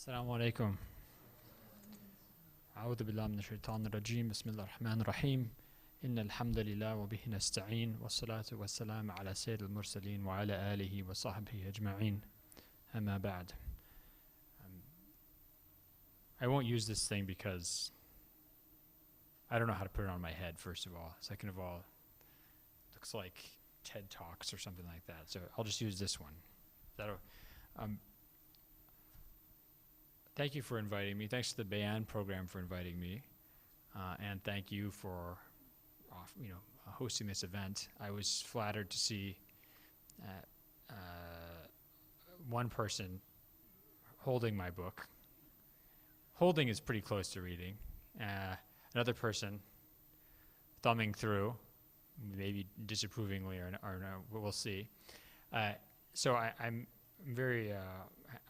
السلام عليكم. أعوذ بالله من الشيطان الرجيم. بسم الله الرحمن الرحيم. إن الحمد لله وبه نستعين والصلاة والسلام على سيد المرسلين وعلى آله وصحبه أجمعين. أما بعد. I won't use this thing because I don't know how to put it on my head, first of all. Second of all, it looks like TED Talks or something like that. So I'll just use this one. Thank you for inviting me. Thanks to the Bayan program for inviting me. And thank you for hosting this event. I was flattered to see one person holding my book. Holding is pretty close to reading. Another person thumbing through, maybe disapprovingly or no, we'll see. So I'm very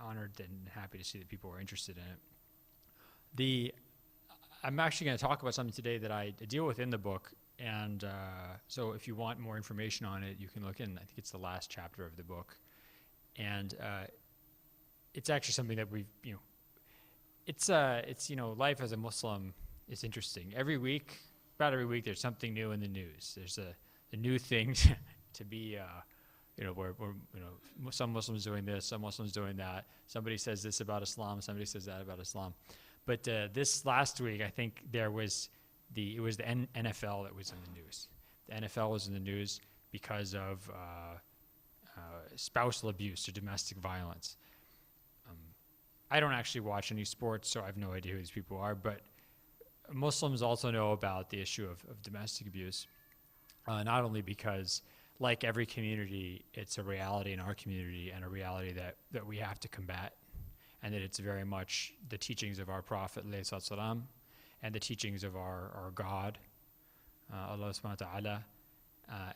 honored and happy to see that people are interested in it. I'm actually going to talk about something today that I deal with in the book, and so if you want more information on it, you can look in. I think it's the last chapter of the book, and it's actually something that we've, it's life as a Muslim is interesting. About every week, there's something new in the news. There's a new thing to be. Some Muslims doing this, some Muslims doing that. Somebody says this about Islam, somebody says that about Islam. But this last week, I think it was the NFL that was in the news. The NFL was in the news because of spousal abuse or domestic violence. I don't actually watch any sports, so I have no idea who these people are. But Muslims also know about the issue of domestic abuse, not only because, like every community, it's a reality in our community and a reality that we have to combat, and that it's very much the teachings of our Prophet ﷺ and the teachings of our God, Allah subhanahu wa ta'ala,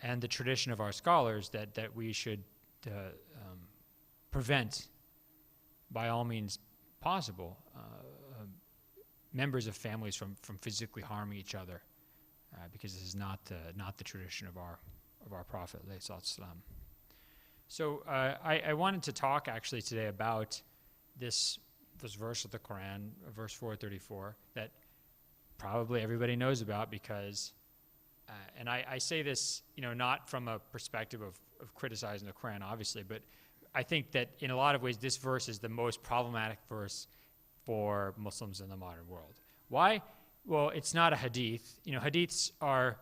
and the tradition of our scholars that we should prevent, by all means possible, members of families from physically harming each other, because this is not the tradition of our Prophet ﷺ. So I wanted to talk actually today about this verse of the Quran, verse 434, that probably everybody knows about because, and I say this, not from a perspective of criticizing the Quran, obviously, but I think that in a lot of ways this verse is the most problematic verse for Muslims in the modern world. Why? Well, it's not a hadith. Hadiths are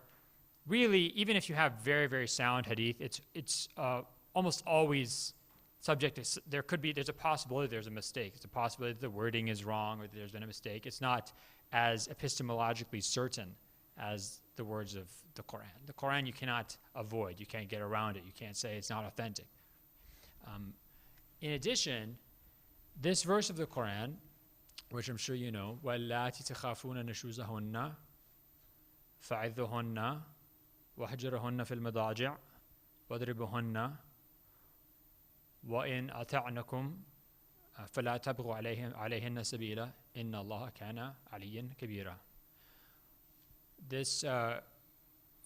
really, even if you have very, very sound hadith, it's almost always subject to, there's a possibility there's a mistake. It's a possibility that the wording is wrong or that there's been a mistake. It's not as epistemologically certain as the words of the Quran. The Quran you cannot avoid. You can't get around it. You can't say it's not authentic. In addition, this verse of the Quran, which I'm sure you know, وَاللَّاتِ تَخَافُونَ نُشُوزَهُنَّ فَعِذُّهُنَّ وَحْجُرُهُنَّ فِي الْمَضَاجِعِ وَاضْرِبُهُنَّ وَإِنْ أَطَعْنَكُمْ فَلَا تَبْغُوا عَلَيْهِنَّ سَبِيلًا إِنَّ اللَّهَ كَانَ عَلِيًّا كَبِيرًا. This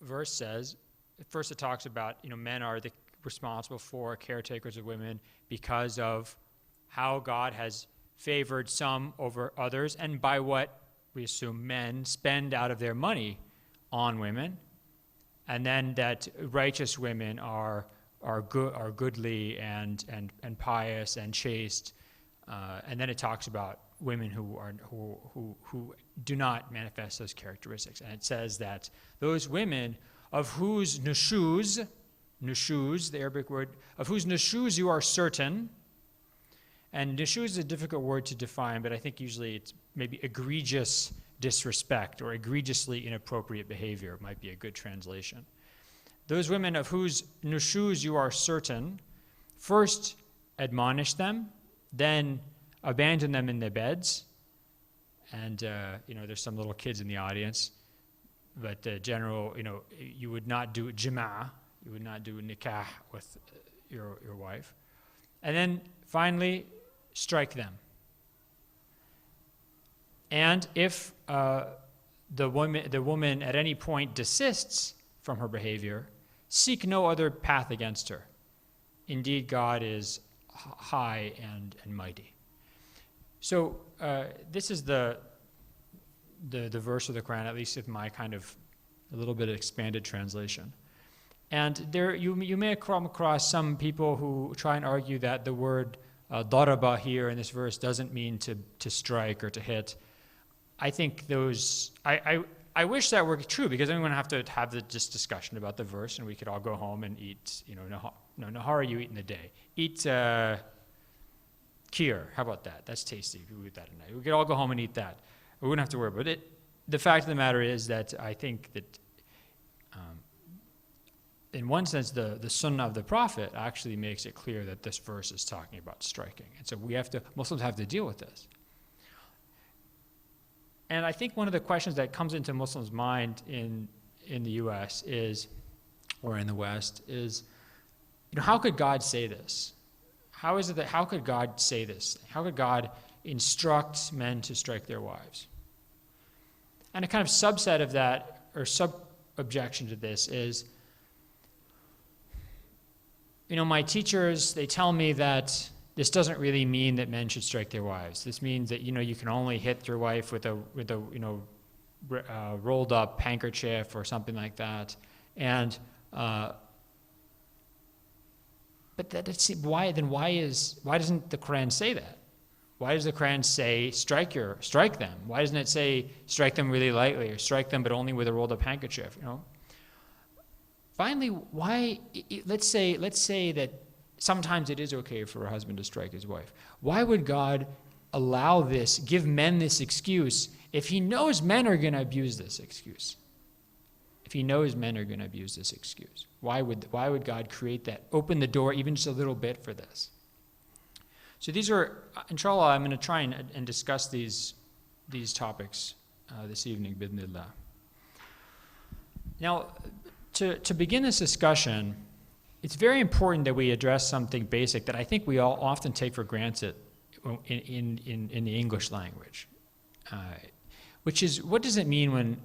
verse says, first it talks about, men are responsible for caretakers of women because of how God has favored some over others, and by what we assume men spend out of their money on women, and then that righteous women are goodly and pious and chaste, and then it talks about women who do not manifest those characteristics, and it says that those women of whose nushuz, the Arabic word, of whose nushuz you are certain. And nushuz is a difficult word to define, but I think usually it's maybe egregious disrespect or egregiously inappropriate behavior might be a good translation. Those women of whose nushuz you are certain, first admonish them, then abandon them in their beds. And, there's some little kids in the audience, but general, you would not do jima', you would not do nikah with your wife. And then finally, strike them. And if the woman at any point desists from her behavior, seek no other path against her. Indeed, God is high and mighty. So this is the verse of the Quran, at least with my kind of a little bit expanded translation. And there you may come across some people who try and argue that the word daraba here in this verse doesn't mean to strike or to hit. I think I wish that were true, because then we're going to have this discussion about the verse, and we could all go home and eat, nahara you eat in the day. Eat kheer, how about that? That's tasty. We eat that at night. We could all go home and eat that. We wouldn't have to worry about it. The fact of the matter is that I think that in one sense, the sunnah of the Prophet actually makes it clear that this verse is talking about striking. And so Muslims have to deal with this. And I think one of the questions that comes into Muslims' mind in the U.S. or in the West is, how could God say this? How could God say this? How could God instruct men to strike their wives? And a kind of subset of that, or sub-objection to this is, my teachers, they tell me that this doesn't really mean that men should strike their wives. This means that, you can only hit your wife with a rolled up handkerchief or something like that. And, but why doesn't the Quran say that? Why does the Quran say strike them? Why doesn't it say strike them really lightly, or strike them but only with a rolled up handkerchief? Finally, why? Let's say that sometimes it is okay for a husband to strike his wife. Why would God allow this, give men this excuse, if he knows men are going to abuse this excuse? If he knows men are going to abuse this excuse, why would God create that, open the door even just a little bit for this? So these are, inshallah, I'm going to try and discuss these topics this evening, bidnillah. Now, to begin this discussion, it's very important that we address something basic that I think we all often take for granted in the English language, which is, what does it mean when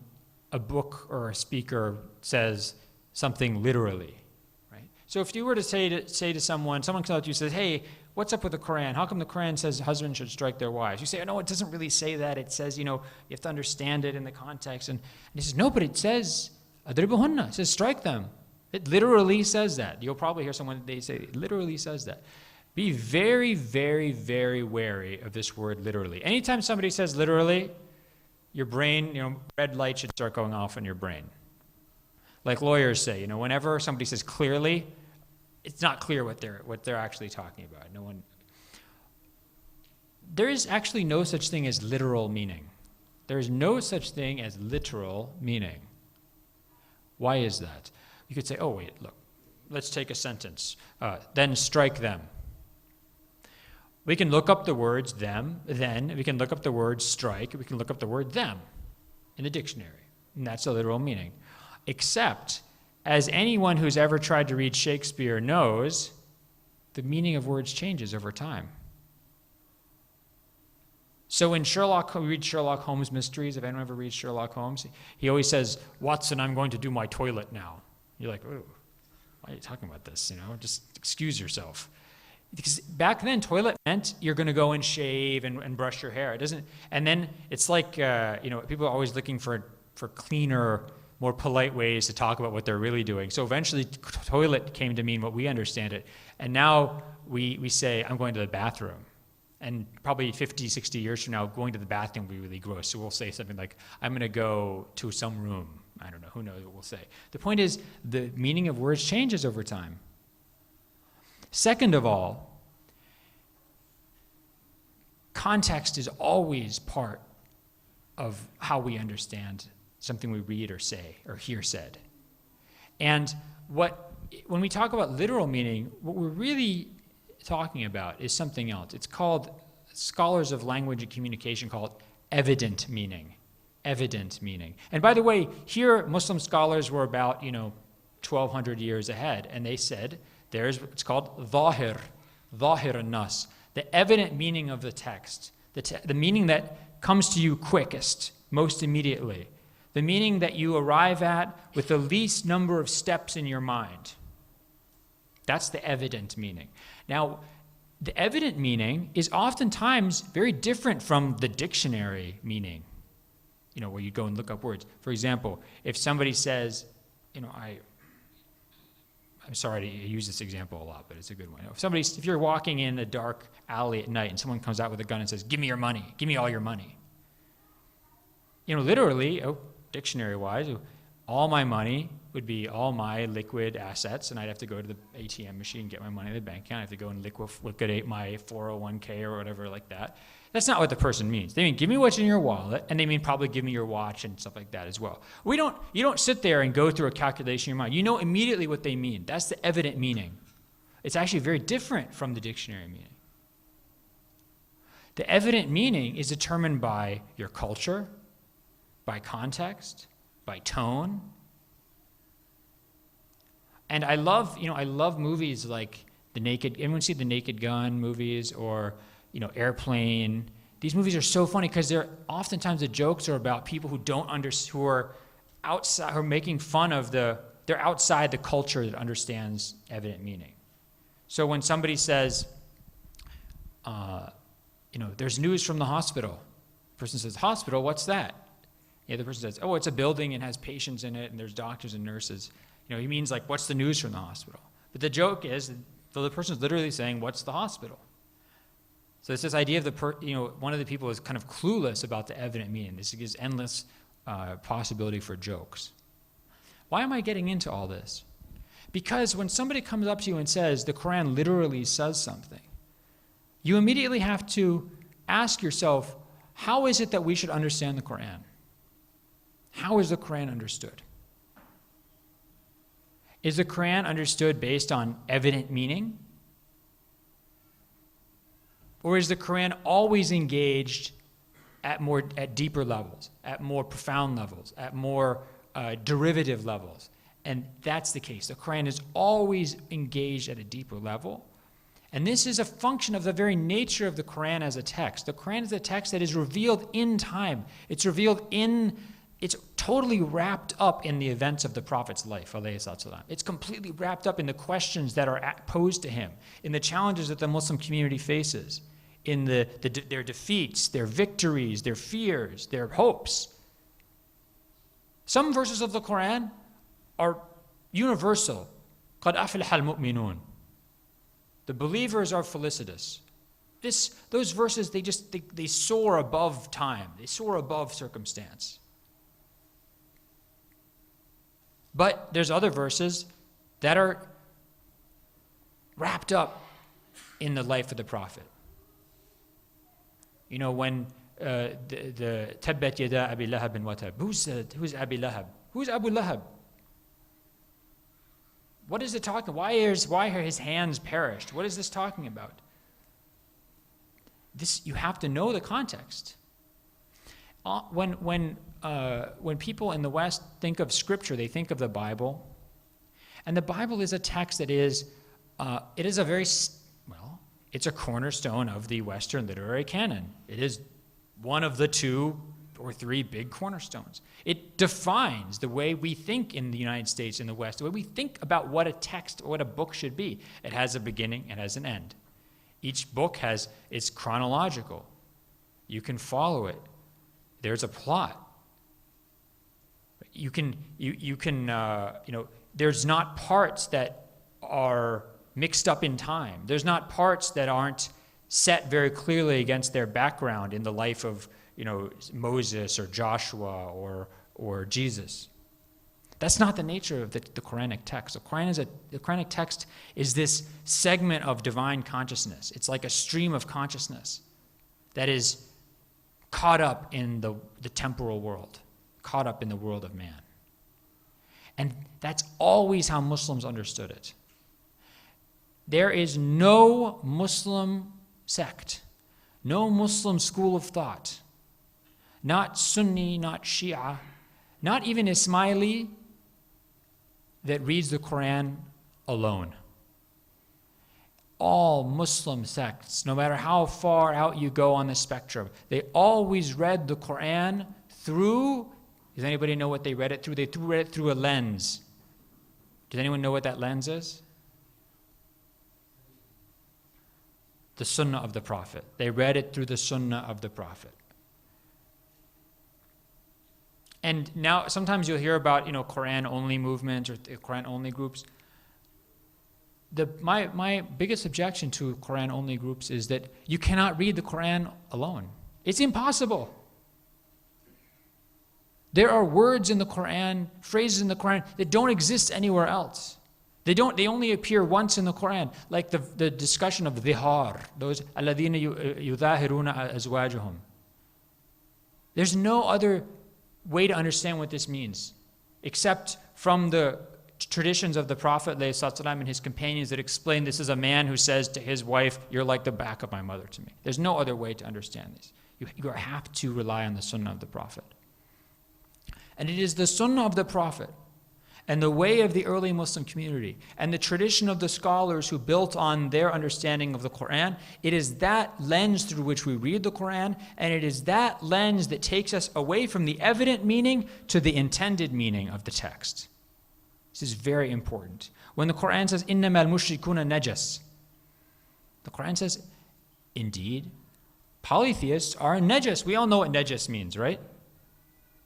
a book or a speaker says something literally, right? So if you were to say to someone comes up to you and says, hey, what's up with the Quran? How come the Quran says husbands should strike their wives? You say, oh, no, it doesn't really say that. It says, you have to understand it in the context. And he says, no, but it says, adribuhunna, it says strike them. It literally says that. You'll probably hear someone, they say, it literally says that. Be very, very, very wary of this word literally. Anytime somebody says literally, your brain, red light should start going off in your brain. Like lawyers say, whenever somebody says clearly, it's not clear what they're actually talking about. There is actually no such thing as literal meaning. There is no such thing as literal meaning. Why is that? You could say, oh, wait, look, let's take a sentence. Then strike them. We can look up the words them, then. We can look up the word strike. We can look up the word them in the dictionary. And that's the literal meaning. Except, as anyone who's ever tried to read Shakespeare knows, the meaning of words changes over time. So when we read Sherlock Holmes mysteries, if anyone ever reads Sherlock Holmes, he always says, Watson, I'm going to do my toilet now. You're like, oh, why are you talking about this? Just excuse yourself. Because back then, toilet meant you're going to go and shave and brush your hair. It doesn't, and then it's like, people are always looking for cleaner, more polite ways to talk about what they're really doing. So eventually, toilet came to mean what we understand it. And now we say, I'm going to the bathroom. And probably 50, 60 years from now, going to the bathroom will be really gross. So we'll say something like, I'm going to go to some room. I don't know, who knows what we'll say. The point is, the meaning of words changes over time. Second of all, context is always part of how we understand something we read or say or hear said. And when we talk about literal meaning, what we're really talking about is something else. It's called, scholars of language and communication call it evident meaning. Evident meaning. And by the way, here Muslim scholars were about 1,200 years ahead, and they said it's called dhahir an-nas, the evident meaning of the text, the meaning that comes to you quickest, most immediately, the meaning that you arrive at with the least number of steps in your mind. That's the evident meaning. Now, the evident meaning is oftentimes very different from the dictionary meaning, where you go and look up words. For example, if somebody says, I'm sorry to use this example a lot, but it's a good one. If you're walking in a dark alley at night and someone comes out with a gun and says, "Give me your money, give me all your money." Literally, dictionary-wise, all my money would be all my liquid assets, and I'd have to go to the ATM machine, get my money in the bank account. I have to go and liquidate my 401k or whatever like that. That's not what the person means. They mean, give me what's in your wallet, and they mean probably give me your watch and stuff like that as well. You don't sit there and go through a calculation in your mind. You know immediately what they mean. That's the evident meaning. It's actually very different from the dictionary meaning. The evident meaning is determined by your culture, by context, by tone. And I love movies like everyone see the Naked Gun movies or, Airplane. These movies are so funny because oftentimes the jokes are about people who are outside, who are making fun of they're outside the culture that understands evident meaning. So when somebody says, there's news from the hospital. The person says, "Hospital, what's that?" The other person says, "Oh, it's a building and has patients in it and there's doctors and nurses." He means like, what's the news from the hospital? But the joke is, the person's literally saying, what's the hospital? So it's this idea of one of the people is kind of clueless about the evident meaning. This gives endless possibility for jokes. Why am I getting into all this? Because when somebody comes up to you and says, the Quran literally says something, you immediately have to ask yourself, how is it that we should understand the Quran? How is the Quran understood? Is the Quran understood based on evident meaning? Or is the Quran always engaged at deeper levels, at more profound levels, at more derivative levels? And that's the case. The Quran is always engaged at a deeper level. And this is a function of the very nature of the Quran as a text. The Quran is a text that is revealed in time. It's totally wrapped up in the events of the Prophet's life, alayhi salatu. It's completely wrapped up in the questions that are posed to him, in the challenges that the Muslim community faces, in their defeats, their victories, their fears, their hopes. Some verses of the Quran are universal. قَدْ أَفْلَحَ الْمُؤْمِنُونَ. The believers are felicitous. Those verses, they soar above time. They soar above circumstance. But there's other verses that are wrapped up in the life of the Prophet. When the Tabbat Yada Abi Lahab wa Tab. Who's Abi Lahab? Who's Abu Lahab? What is it talking? Why are his hands perished? What is this talking about? You have to know the context. When people in the West think of Scripture, they think of the Bible, and the Bible is a text that it's a cornerstone of the Western literary canon. It is one of the 2 or 3 big cornerstones. It defines the way we think in the United States, in the West, the way we think about what a book should be. It has a beginning, it has an end. Each book it's chronological. You can follow it. There's a plot. There's not parts that are mixed up in time. There's not parts that aren't set very clearly against their background in the life of, Moses or Joshua or Jesus. That's not the nature of the Quranic text. The Quranic text is this segment of divine consciousness. It's like a stream of consciousness that is caught up in the temporal world, caught up in the world of man. And that's always how Muslims understood it. There is no Muslim sect, no Muslim school of thought, not Sunni, not Shia, not even Ismaili, that reads the Quran alone. All Muslim sects, no matter how far out you go on the spectrum, they always read the Quran through, does anybody know what they read it through? They read it through a lens. Does anyone know what that lens is? the sunnah of the Prophet. They read it through the sunnah of the Prophet. And now sometimes you'll hear about, Quran-only movements or Quran-only groups. My biggest objection to Quran-only groups is that you cannot read the Quran alone. It's impossible. There are words in the Quran, phrases in the Quran that don't exist anywhere else. They only appear once in the Quran, like the discussion of dhihar, those alladhina yudahiruna azwajuhum. There's no other way to understand what this means, except from the traditions of the Prophet ﷺ and his companions that explain this is a man who says to his wife, "You're like the back of my mother to me." There's no other way to understand this. You have to rely on the sunnah of the Prophet. And it is the sunnah of the Prophet and the way of the early Muslim community and the tradition of the scholars who built on their understanding of the Quran. It is that lens through which we read the Quran, and it is that lens that takes us away from the evident meaning to the intended meaning of the text. This is very important. When the Quran says, إِنَّمَا الْمُشْرِكُونَ نَجَسٌ, the Quran says, indeed, polytheists are najas. We all know what najas means, right?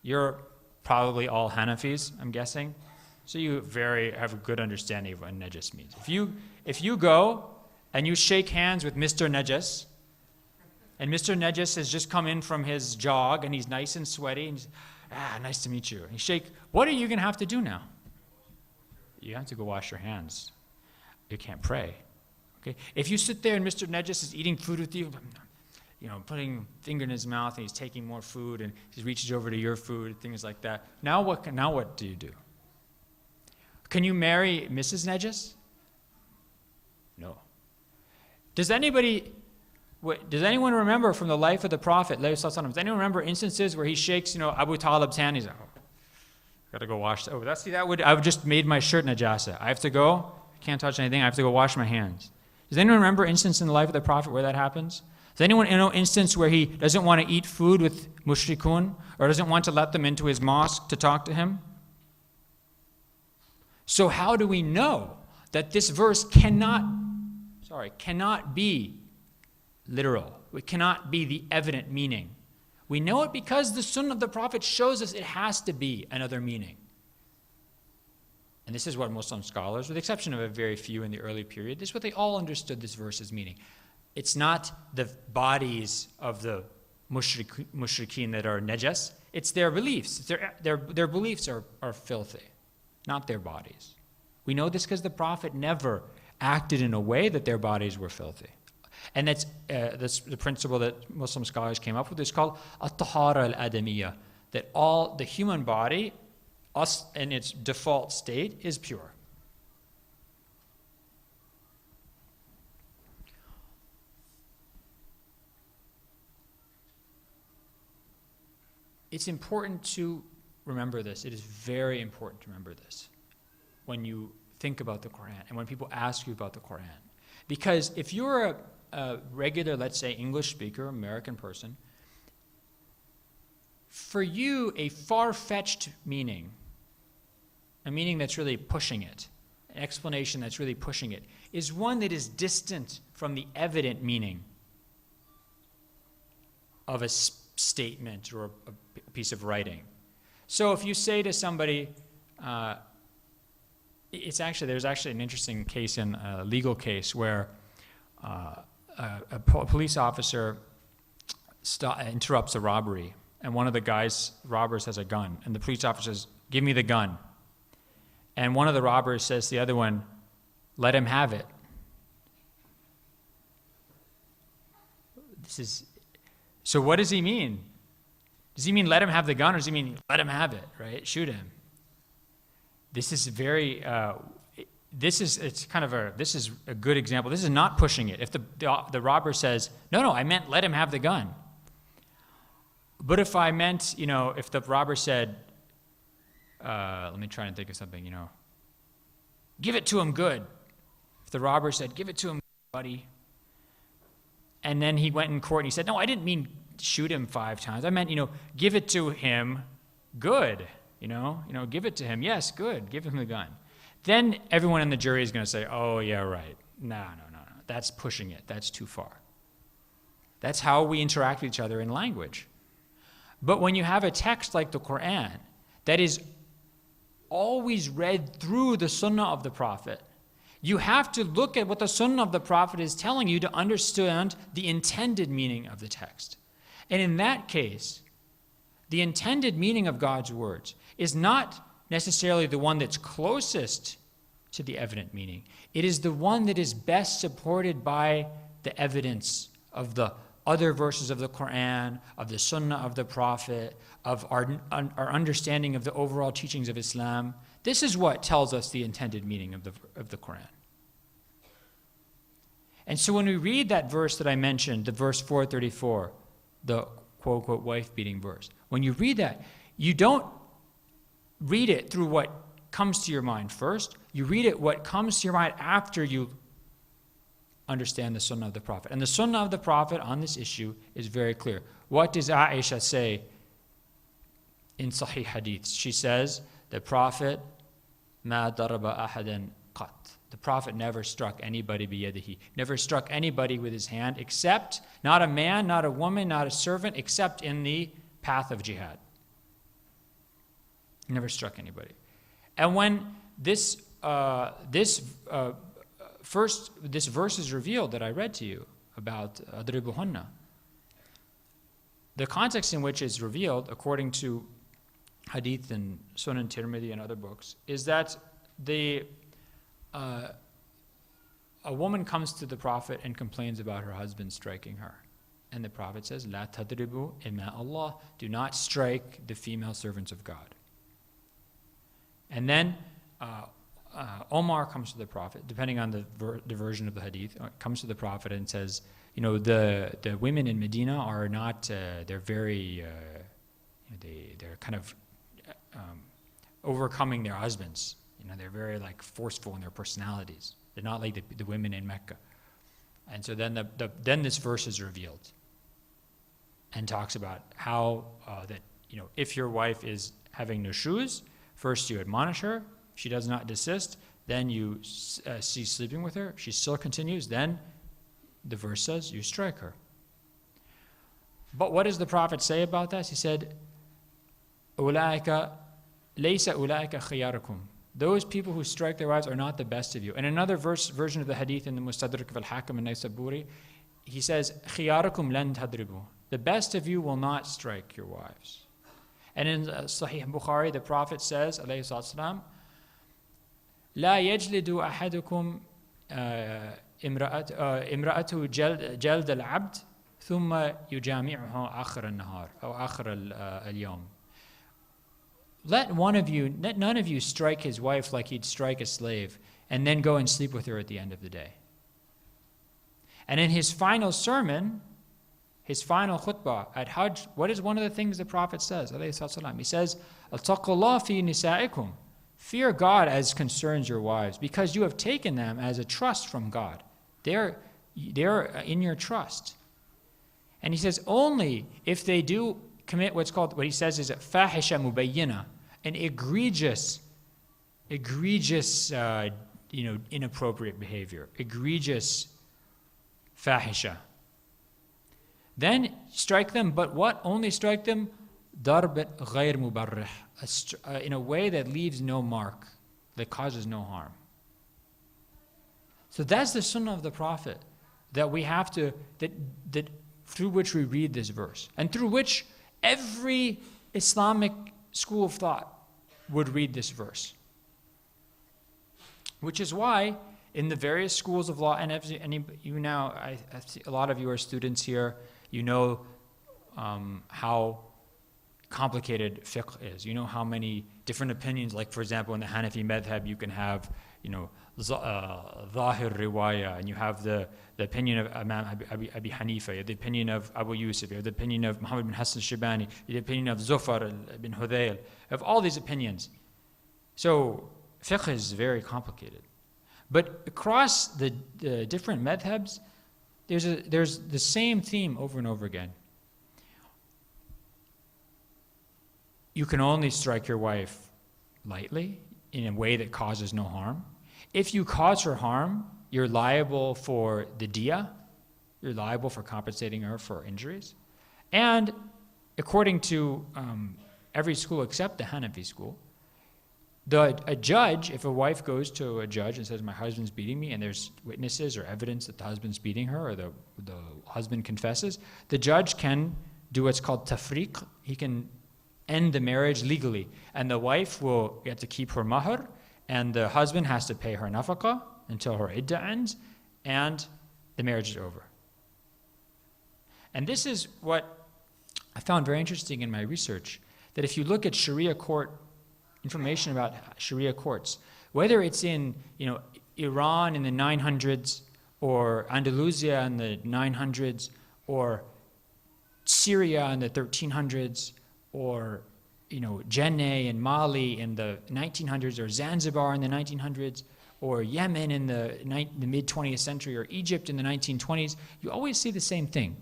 You're probably all Hanafis, I'm guessing. So you have a good understanding of what najas means. If you go and you shake hands with Mr. Najas, and Mr. Najas has just come in from his jog and he's nice and sweaty, and he's, nice to meet you. And you shake, what are you going to have to do now? You have to go wash your hands. You can't pray. Okay? If you sit there and Mr. Najas is eating food with you, putting finger in his mouth and he's taking more food and he reaches over to your food, things like that. Now what do you do? Can you marry Mrs. Najas? No. Does anyone remember from the life of the Prophet, does anyone remember instances where he shakes, Abu Talib's hand? He's like, got to go wash. I've just made my shirt najasa. I have to go. I can't touch anything. I have to go wash my hands. Does anyone remember instance in the life of the Prophet where that happens? Does anyone know instance where he doesn't want to eat food with mushrikun or doesn't want to let them into his mosque to talk to him? So how do we know that this verse cannot be literal? It cannot be the evident meaning. We know it because the sunnah of the Prophet shows us it has to be another meaning. And this is what Muslim scholars, with the exception of a very few in the early period, this is what they all understood this verse's meaning. It's not the bodies of the mushrikeen that are najas, it's their beliefs. Their beliefs are filthy, not their bodies. We know this because the Prophet never acted in a way that their bodies were filthy. And that's the principle that Muslim scholars came up with. It's called at-tahara al-adamiyya, that all the human body, us in its default state, is pure. It's important to remember this. It is very important to remember this when you think about the Quran and when people ask you about the Quran. Because if you're a regular, let's say, English speaker, American person, for you, a far-fetched meaning, a meaning that's really pushing it, an explanation that's really pushing it, is one that is distant from the evident meaning of a statement or a piece of writing. So if you say to somebody, there's actually an interesting case in a legal case where a police officer interrupts a robbery, and one of the robbers has a gun, and the police officer says, "Give me the gun." And one of the robbers says to the other one, "Let him have it." So what does he mean? Does he mean let him have the gun, or does he mean let him have it, right? Shoot him. This is this is a good example. This is not pushing it. If the robber says, no, I meant let him have the gun. But if I meant, if the robber said, let me try and think of something, give it to him good. If the robber said, give it to him, buddy. And then he went in court and he said, no, I didn't mean shoot him 5 times. I meant, give it to him good. Give it to him. Yes, good. Give him the gun. Then everyone in the jury is going to say, oh, yeah, right. No. That's pushing it. That's too far. That's how we interact with each other in language. But when you have a text like the Quran that is always read through the Sunnah of the Prophet, you have to look at what the Sunnah of the Prophet is telling you to understand the intended meaning of the text. And in that case, the intended meaning of God's words is not necessarily the one that's closest to the evident meaning. It is the one that is best supported by the evidence of the other verses of the Quran, of the Sunnah of the Prophet, of our understanding of the overall teachings of Islam. This is what tells us the intended meaning of the Quran. And so when we read that verse that I mentioned, the verse 434, the quote-unquote wife-beating verse, when you read that, you don't read it through what comes to your mind first. You read it what comes to your mind after you understand the Sunnah of the Prophet. And the Sunnah of the Prophet on this issue is very clear. What does Aisha say in Sahih Hadith? She says, the Prophet, مَا ضَرَبَ أَحَدًا قَطْ. The Prophet never struck anybody biyadihi, never struck anybody with his hand, except, not a man, not a woman, not a servant, except in the path of jihad. Never struck anybody. And when this verse is revealed that I read to you about adribuhunna, the context in which it's revealed, according to Hadith and Sunan Tirmidhi and other books, is that a woman comes to the Prophet and complains about her husband striking her. And the Prophet says, La tadribu ima Allah, do not strike the female servants of God. And then Omar comes to the Prophet, depending on the version of the hadith, comes to the Prophet and says, the women in Medina are not, they're very, they're kind of overcoming their husbands. They're very forceful in their personalities. They're not like the women in Mecca. And so then then this verse is revealed and talks about how that, if your wife is having nushuz, first you admonish her, she does not desist, then you cease sleeping with her, she still continues, then the verse says you strike her. But what does the Prophet say about that? He said, أُولَٰئِكَ لَيْسَ أُولَٰئِكَ خِيَارُكُمْ. Those people who strike their wives are not the best of you. And another version of the hadith in the Mustadrak of Al-Hakim and Naysaburi, he says, خِيَارُكُمْ لَن تَضْرِبُوا. The best of you will not strike your wives. And in Sahih Bukhari, the Prophet says, alayhi salatu لا يجلد أحدكم امرأته جلد العبد ثم يجامعه آخر النهار أو آخر اليوم. Let none of you strike his wife like he'd strike a slave and then go and sleep with her at the end of the day. And in his final sermon, his final khutbah at Hajj, what is one of the things the Prophet says? He says, اتقوا الله في نسائكم. Fear God as concerns your wives, because you have taken them as a trust from God. They're in your trust. And he says, only if they do commit what he says is a fahisha mubayyina, an egregious, inappropriate behavior, egregious fahisha. Then strike them, but what? Only strike them darbat ghayr mubarrih, in a way that leaves no mark, that causes no harm. So that's the sunnah of the Prophet that we have to, that through which we read this verse, and through which every Islamic school of thought would read this verse. Which is why in the various schools of law, and I see a lot of you are students here, you know how complicated fiqh is. You know how many different opinions, like for example in the Hanafi madhab you can have, Zahir Riwaya, and you have the opinion of Imam Abi Hanifa, you have the opinion of Abu Yusuf, you have the opinion of Muhammad bin Hassan Shibani, you have the opinion of Zufar bin Hudayl, you have all these opinions. So fiqh is very complicated. But across the different madhabs, there's the same theme over and over again. You can only strike your wife lightly, in a way that causes no harm. If you cause her harm, you're liable for the diya, you're liable for compensating her for injuries. And according to every school except the Hanafi school, a judge, if a wife goes to a judge and says, my husband's beating me, and there's witnesses or evidence that the husband's beating her, or the husband confesses, the judge can do what's called tafriq. He can end the marriage legally. And the wife will get to keep her mahr, and the husband has to pay her nafaqah until her iddah ends, and the marriage is over. And this is what I found very interesting in my research, that if you look at Sharia court information about Sharia courts, whether it's in Iran in the 900s, or Andalusia in the 900s, or Syria in the 1300s, or Janneh in Mali in the 1900s, or Zanzibar in the 1900s, or Yemen in the mid-20th century, or Egypt in the 1920s, you always see the same thing.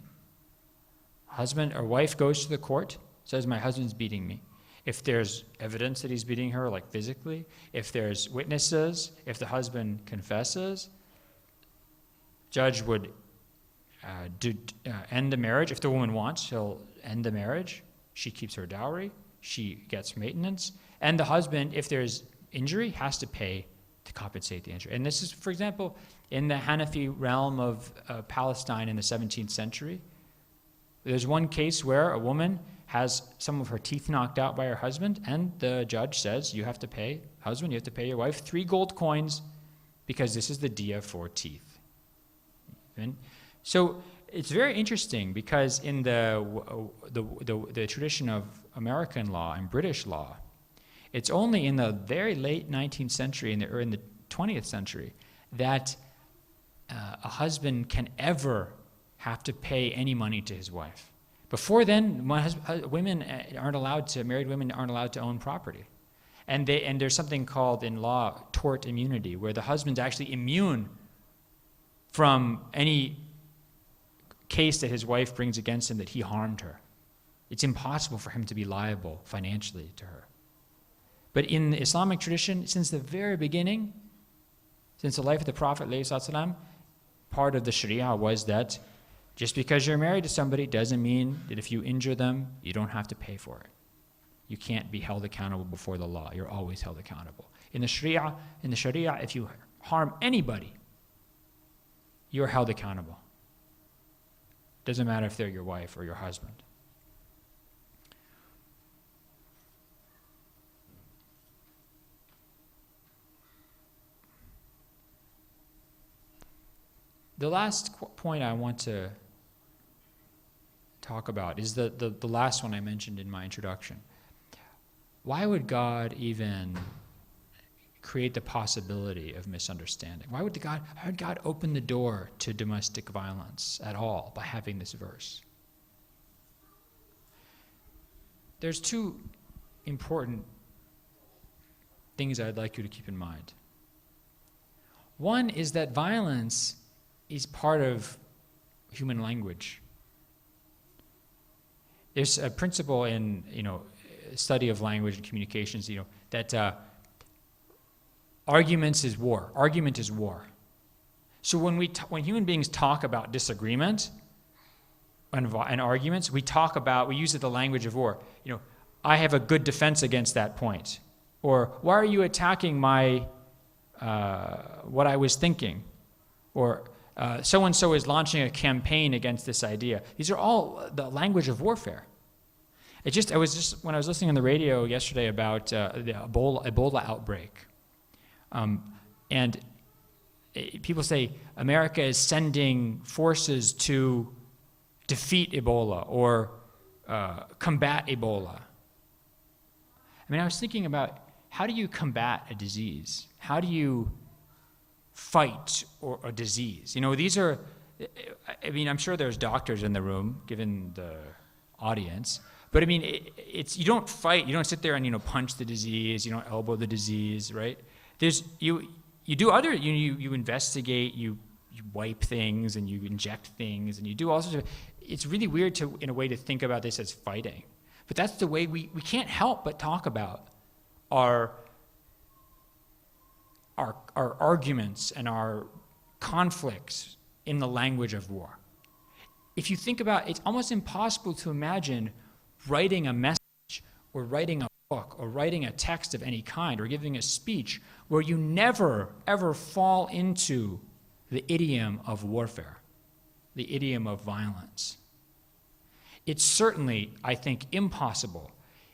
Husband or wife goes to the court, says, my husband's beating me. If there's evidence that he's beating her, like physically, if there's witnesses, if the husband confesses, judge would end the marriage. If the woman wants, he'll end the marriage. She keeps her dowry. She gets maintenance. And the husband, if there's injury, has to pay to compensate the injury. And this is, for example, in the Hanafi realm of Palestine in the 17th century. There's one case where a woman has some of her teeth knocked out by her husband, and the judge says, you have to pay your wife 3 gold coins because this is the diya for teeth. And so it's very interesting because in the tradition of American law and British law, it's only in the very late 19th century or in the 20th century that a husband can ever have to pay any money to his wife. Before then, married women aren't allowed to own property. And there's something called in law tort immunity, where the husband's actually immune from any case that his wife brings against him that he harmed her. It's impossible for him to be liable financially to her. But in the Islamic tradition, since the very beginning, since the life of the Prophet ﷺ, part of the Sharia was that just because you're married to somebody doesn't mean that if you injure them, you don't have to pay for it. You can't be held accountable before the law. You're always held accountable. In the Sharia, if you harm anybody, you're held accountable. Doesn't matter if they're your wife or your husband. The last point I want to talk about is the last one I mentioned in my introduction. Why would God even create the possibility of misunderstanding? Why would God open the door to domestic violence at all by having this verse? There's 2 important things I'd like you to keep in mind. One is that violence is part of human language. There's a principle in study of language and communications, that argument is war. So when human beings talk about disagreement and arguments, we use the language of war. I have a good defense against that point, or why are you attacking my what I was thinking, or so-and-so is launching a campaign against this idea. These are all the language of warfare. When I was listening on the radio yesterday about the Ebola outbreak, and people say America is sending forces to defeat Ebola or combat Ebola. I was thinking about, how do you combat a disease? How do you fight a disease? These are, I'm sure there's doctors in the room, given the audience, but you don't fight, you don't sit there and punch the disease, you don't elbow the disease, right? You investigate, you wipe things and you inject things and you do all sorts of. It's really weird in a way to think about this as fighting, but that's the way we can't help but talk about our arguments and our conflicts in the language of war. if you think about it, it's almost impossible to imagine writing a message or writing a book or writing a text of any kind or giving a speech where you never, ever fall into the idiom of warfare, the idiom of violence. It's certainly, I think, impossible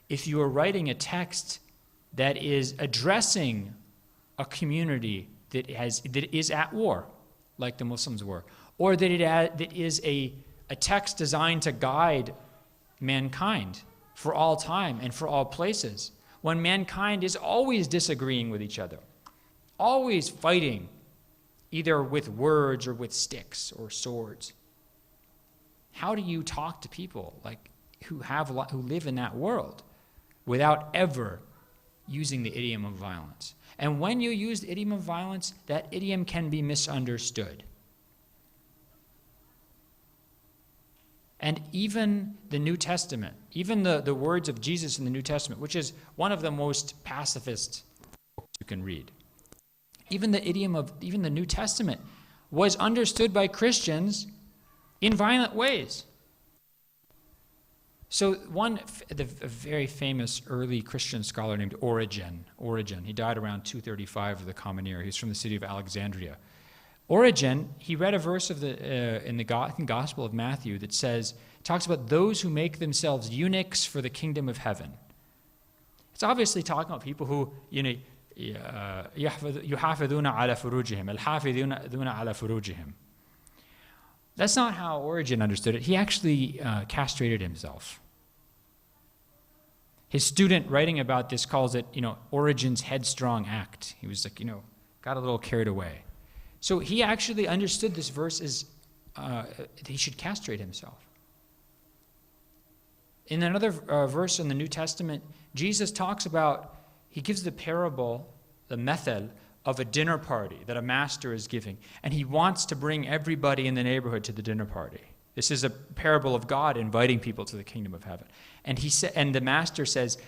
if you are writing a text that is addressing a community that is at war, like the Muslims were, or that is a text designed to guide mankind for all time and for all places, when mankind is always disagreeing with each other, always fighting, either with words or with sticks or swords. How do you talk to people who live in that world without ever using the idiom of violence? And when you use the idiom of violence, that idiom can be misunderstood. And even the New Testament, even the words of Jesus in the New Testament, which is one of the most pacifist books you can read, even the idiom of even the New Testament was understood by Christians in violent ways. So a very famous early Christian scholar named Origen, he died around 235 of the Common Era. He's from the city of Alexandria. Origen, he read a verse of in the Gospel of Matthew that talks about those who make themselves eunuchs for the kingdom of heaven. It's obviously talking about people who, يحافظون على فروجهم الحافظون على فروجهم. That's not how Origen understood it. He actually castrated himself. His student writing about this calls it, Origen's headstrong act. He was got a little carried away. So he actually understood this verse as he should castrate himself. In another verse in the New Testament, Jesus talks about, he gives the parable, the method of a dinner party that a master is giving, and he wants to bring everybody in the neighborhood to the dinner party. This is a parable of God inviting people to the kingdom of heaven. And and the master says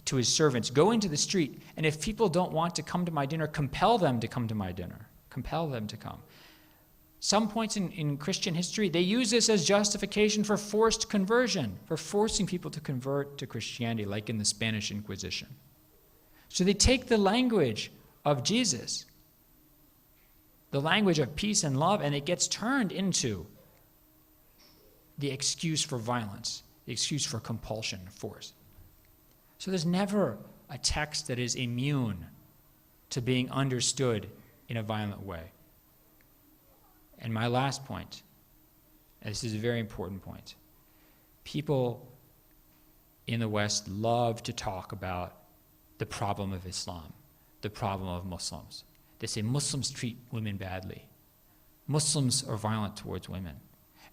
to his servants, go into the street, and if people don't want to come to my dinner, compel them to come to my dinner. Compel them to come. Some points in Christian history, they use this as justification for forced conversion, for forcing people to convert to Christianity, like in the Spanish Inquisition. So they take the language of Jesus, the language of peace and love, and it gets turned into the excuse for violence, the excuse for compulsion, force. So there's never a text that is immune to being understood in a violent way. And my last point, and this is a very important point, people in the West love to talk about the problem of Islam, the problem of Muslims. They say Muslims treat women badly. Muslims are violent towards women.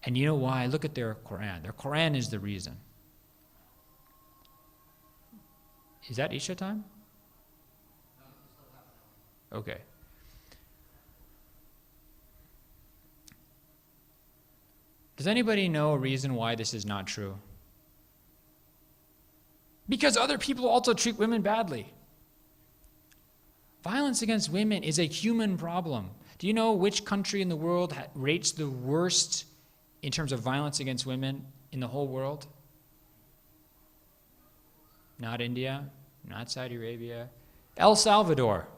And you know why? Look at their Quran. Their Quran is the reason. Is that Isha time? Okay. Does anybody know a reason why this is not true? Because other people also treat women badly. Violence against women is a human problem. Do you know which country in the world rates the worst in terms of violence against women in the whole world? Not India, not Saudi Arabia. El Salvador.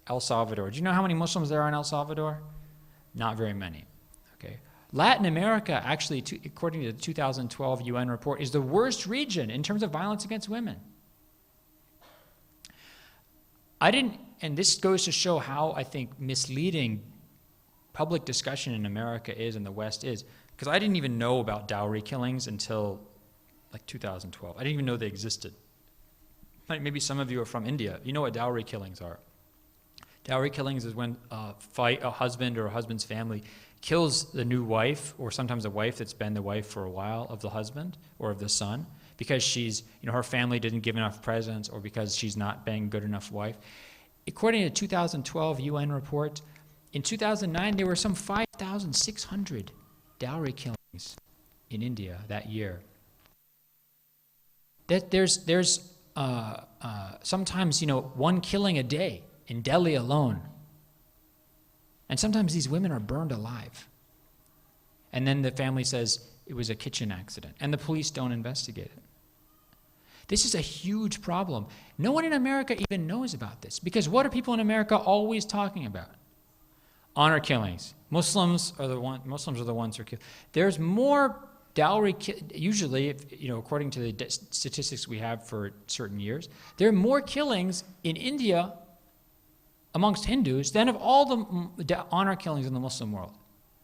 El Salvador. Do you know how many Muslims there are in El Salvador? Not very many. Okay. Latin America, actually, according to the 2012 UN report, is the worst region in terms of violence against women. And this goes to show how, I think, misleading public discussion in America is and the West is, because I didn't even know about dowry killings until like 2012. I didn't even know they existed. Maybe some of you are from India. You know what dowry killings are. Dowry killings is when a husband or a husband's family kills the new wife, or sometimes a wife that's been the wife for a while of the husband or of the son, because she's, her family didn't give enough presents, or because she's not being a good enough wife. According to a 2012 UN report, in 2009 there were some 5,600 dowry killings in India that year. That there's sometimes one killing a day in Delhi alone. And sometimes these women are burned alive. And then the family says, it was a kitchen accident, and the police don't investigate it. This is a huge problem. No one in America even knows about this, because what are people in America always talking about? Honor killings. Muslims are the ones who are killed. There's more dowry, usually, according to the statistics we have for certain years, there are more killings in India amongst Hindus than of all the honor killings in the Muslim world.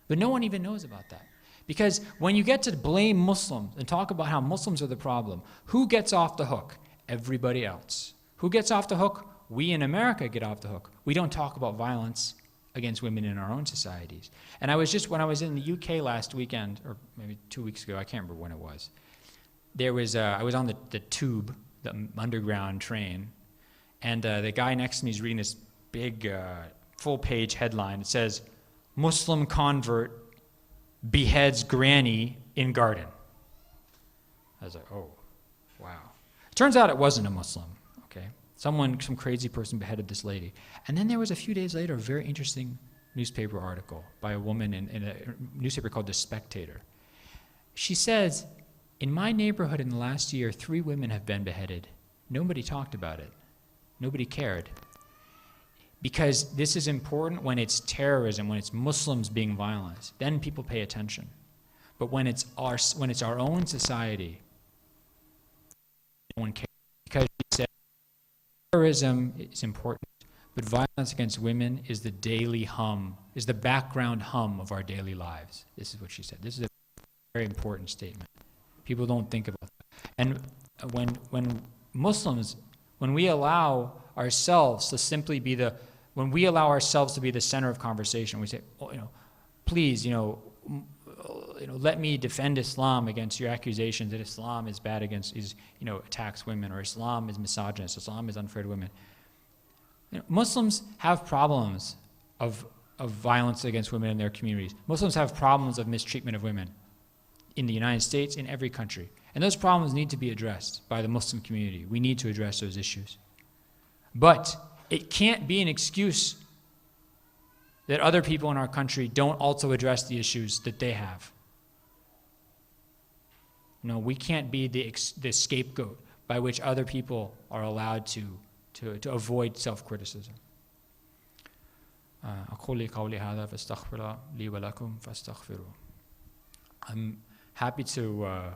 But no one even knows about that. Because when you get to blame Muslims and talk about how Muslims are the problem, who gets off the hook? Everybody else. Who gets off the hook? We in America get off the hook. We don't talk about violence against women in our own societies. And when I was in the UK last weekend, or maybe 2 weeks ago, I can't remember when it was, I was on the tube, the underground train, and the guy next to me is reading this big full-page headline. It says, "Muslim convert beheads granny in garden." I was like, oh, wow. It turns out it wasn't a Muslim, okay? Some crazy person beheaded this lady. And then there was a few days later a very interesting newspaper article by a woman in a newspaper called The Spectator. She says, in my neighborhood in the last year, 3 women have been beheaded. Nobody talked about it. Nobody cared. Because this is important when it's terrorism, when it's Muslims being violent. Then people pay attention. But when it's our own society, no one cares. Because she said terrorism is important, but violence against women is the daily hum, is the background hum of our daily lives. This is what she said. This is a very important statement. People don't think about that. And when Muslims, when we allow ourselves to simply be when we allow ourselves to be the center of conversation, we say, please, let me defend Islam against your accusations that Islam is bad attacks women, or Islam is misogynist, Islam is unfair to women. Muslims have problems of violence against women in their communities. Muslims have problems of mistreatment of women in the United States, in every country. And those problems need to be addressed by the Muslim community. We need to address those issues. But it can't be an excuse that other people in our country don't also address the issues that they have. No, we can't be the scapegoat by which other people are allowed to avoid self-criticism. I'm happy to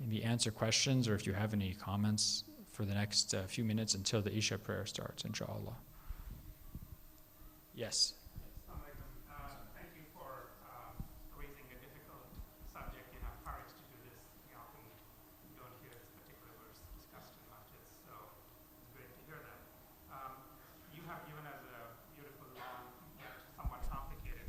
maybe answer questions, or if you have any comments for the next few minutes until the Isha prayer starts, inshallah. Yes. Thank you for raising a difficult subject. You have courage to do this. We often don't hear this particular verse discussed in much, so it's great to hear that. You have given us a beautiful, long, yet somewhat complicated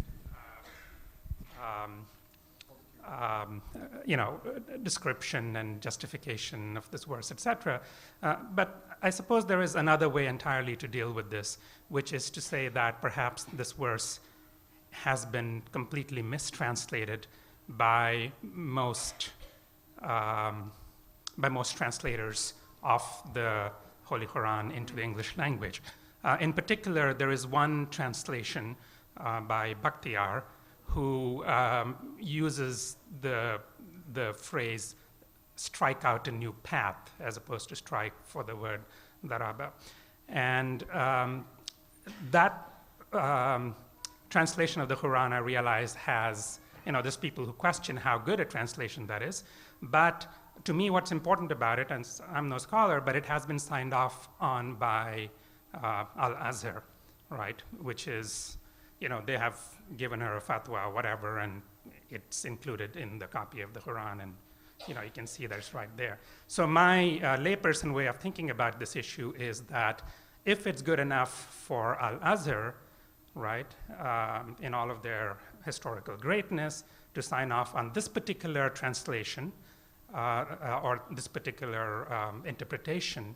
description and justification of this verse, etc. But I suppose there is another way entirely to deal with this, which is to say that perhaps this verse has been completely mistranslated by most translators of the Holy Quran into the English language. In particular, there is one translation by Bakhtiar who uses the phrase "strike out a new path" as opposed to "strike" for the word daraba. And that translation of the Quran, I realize, has, there's people who question how good a translation that is. But to me, what's important about it, and I'm no scholar, but it has been signed off on by Al-Azhar, right? Which is, they have given her a fatwa, whatever, and it's included in the copy of the Quran, and you can see that it's right there. So my layperson way of thinking about this issue is that if it's good enough for Al-Azhar, right, in all of their historical greatness, to sign off on this particular translation or this particular interpretation,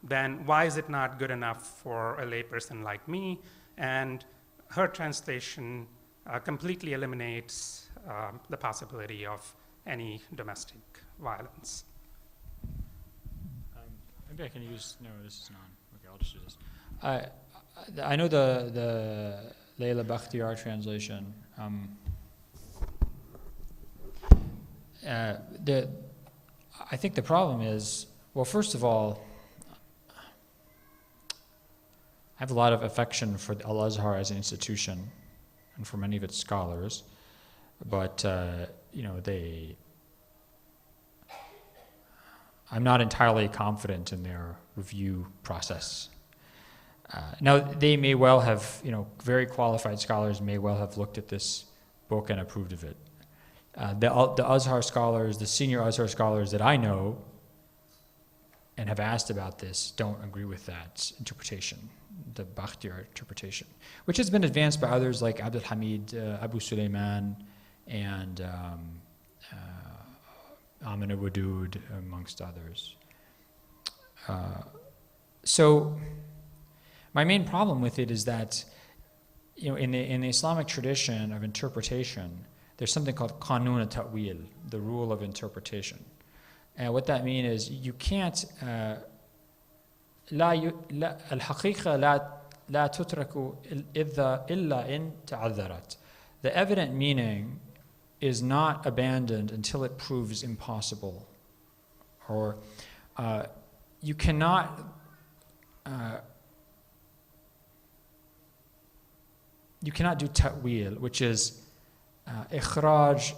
then why is it not good enough for a layperson like me? And her translation completely eliminates the possibility of any domestic violence. Maybe I can use, no, this is not. Okay, I'll just do this. I know the Layla Bakhtiar translation. I think the problem is, well, first of all, I have a lot of affection for Al-Azhar as an institution and for many of its scholars, but I'm not entirely confident in their review process. Now, they may well have, very qualified scholars may well have looked at this book and approved of it. The Azhar scholars, the senior Azhar scholars that I know and have asked about this don't agree with that interpretation, the Bakhtiyar interpretation, which has been advanced by others like Abdul Hamid, Abu Sulaiman, and Amina Wadud, amongst others. So my main problem with it is that, in the Islamic tradition of interpretation, there's something called Qanun al-Ta'wil, the rule of interpretation. And what that means is you can't, الحقيقة لا تترك إلا إن تعذرت. The evident meaning is not abandoned until it proves impossible. Or you cannot do ta'wil, which is إخراج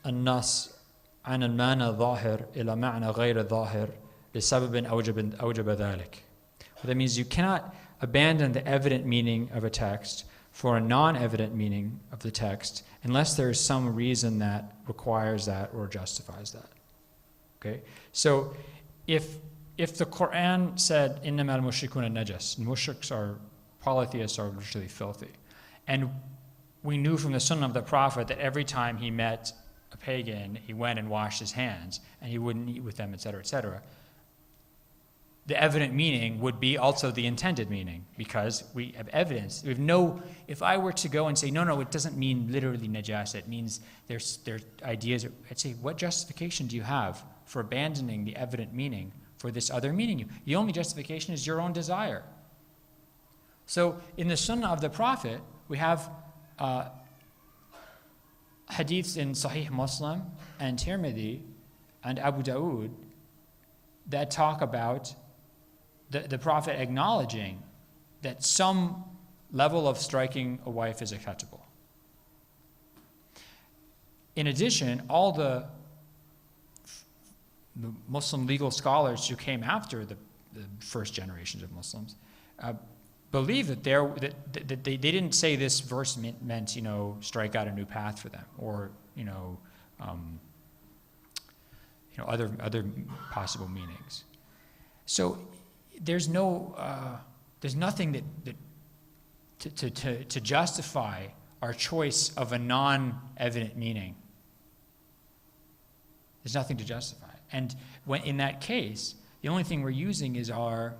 النص عن المعنى الظاهر إلى معنى غير ظاهر لسبب أوجب ذلك. What that means, you cannot abandon the evident meaning of a text for a non-evident meaning of the text unless there is some reason that requires that or justifies that. Okay? So if the Quran said إنما المشركون نجس, mushriks are polytheists are literally filthy, and we knew from the Sunnah of the Prophet that every time he met a pagan, he went and washed his hands, and he wouldn't eat with them, etc., etc. The evident meaning would be also the intended meaning, because we have evidence. We have if I were to go and say, no, it doesn't mean literally najasa, it means there's ideas, I'd say, what justification do you have for abandoning the evident meaning for this other meaning? The only justification is your own desire. So in the Sunnah of the Prophet, we have hadiths in Sahih Muslim and Tirmidhi and Abu Dawood that talk about the Prophet acknowledging that some level of striking a wife is acceptable. In addition, all the Muslim legal scholars who came after the first generations of Muslims believe that they didn't say this verse meant strike out a new path for them, or other possible meanings. So there's nothing to justify our choice of a non-evident meaning. There's nothing to justify it. And when in that case, the only thing we're using is our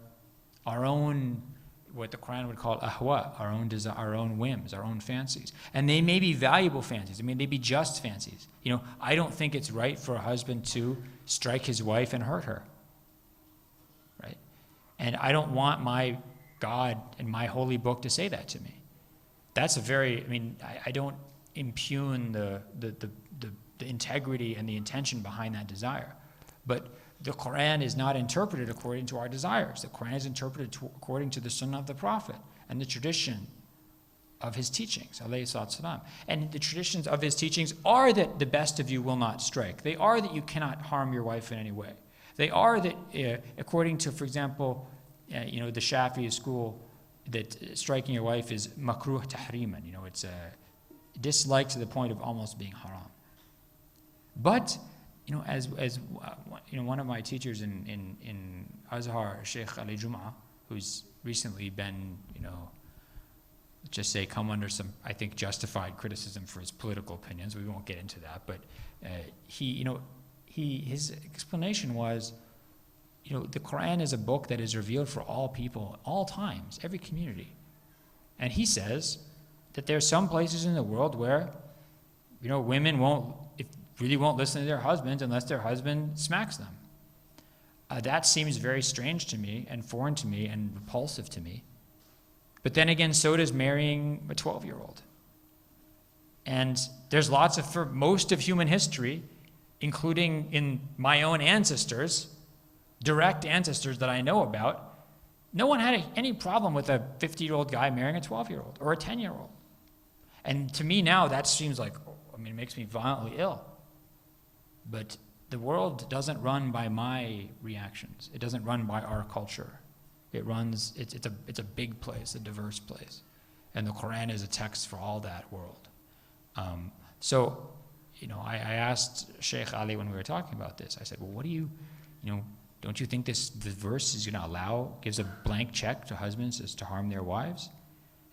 own, what the Quran would call ahwa, our own whims, our own fancies. And they may be valuable fancies. They be just fancies. I don't think it's right for a husband to strike his wife and hurt her. Right? And I don't want my God and my holy book to say that to me. That's I don't impugn the integrity and the intention behind that desire. But the Quran is not interpreted according to our desires. The Quran is interpreted according to the Sunnah of the Prophet and the tradition of his teachings, alayhi salatu salam. And the traditions of his teachings are that the best of you will not strike. They are that you cannot harm your wife in any way. They are that, according to, for example, the Shafi'i school, that striking your wife is makruh tahriman. It's disliked to the point of almost being haram. But as one of my teachers in Azhar, Sheikh Ali Jum'ah, who's recently been, just say come under some, I think, justified criticism for his political opinions. We won't get into that, but his explanation was, the Quran is a book that is revealed for all people, all times, every community. And he says that there are some places in the world where, women really won't listen to their husbands unless their husband smacks them. That seems very strange to me and foreign to me and repulsive to me. But then again, so does marrying a 12-year-old. And there's for most of human history, including in my own ancestors, direct ancestors that I know about, no one had any problem with a 50-year-old guy marrying a 12-year-old or a 10-year-old. And to me now, that seems like, it makes me violently ill. But the world doesn't run by my reactions. It doesn't run by our culture. It's a big place, a diverse place. And the Quran is a text for all that world. So, I asked Sheikh Ali when we were talking about this, I said, well, what do you don't you think the verse is going to gives a blank check to husbands as to harm their wives?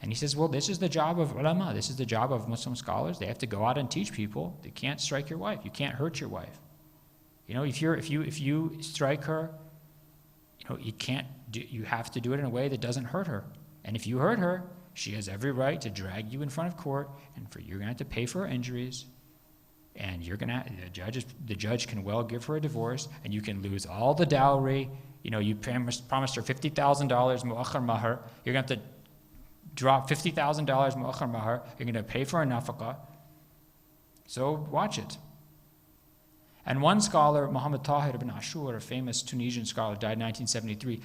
And he says, well, this is the job of ulama. This is the job of Muslim scholars. They have to go out and teach people. They can't strike your wife. You can't hurt your wife. If you strike her, you have to do it in a way that doesn't hurt her. And if you hurt her, she has every right to drag you in front of court, and you're going to have to pay for her injuries. And the judge can well give her a divorce, and you can lose all the dowry. You promised her $50,000 mu'akhar mahar. You're going to have to drop $50,000 mu'akhar mahar. You're going to pay for a nafaqah. So watch it. And one scholar, Muhammad Tahir ibn Ashur, a famous Tunisian scholar, died in 1973.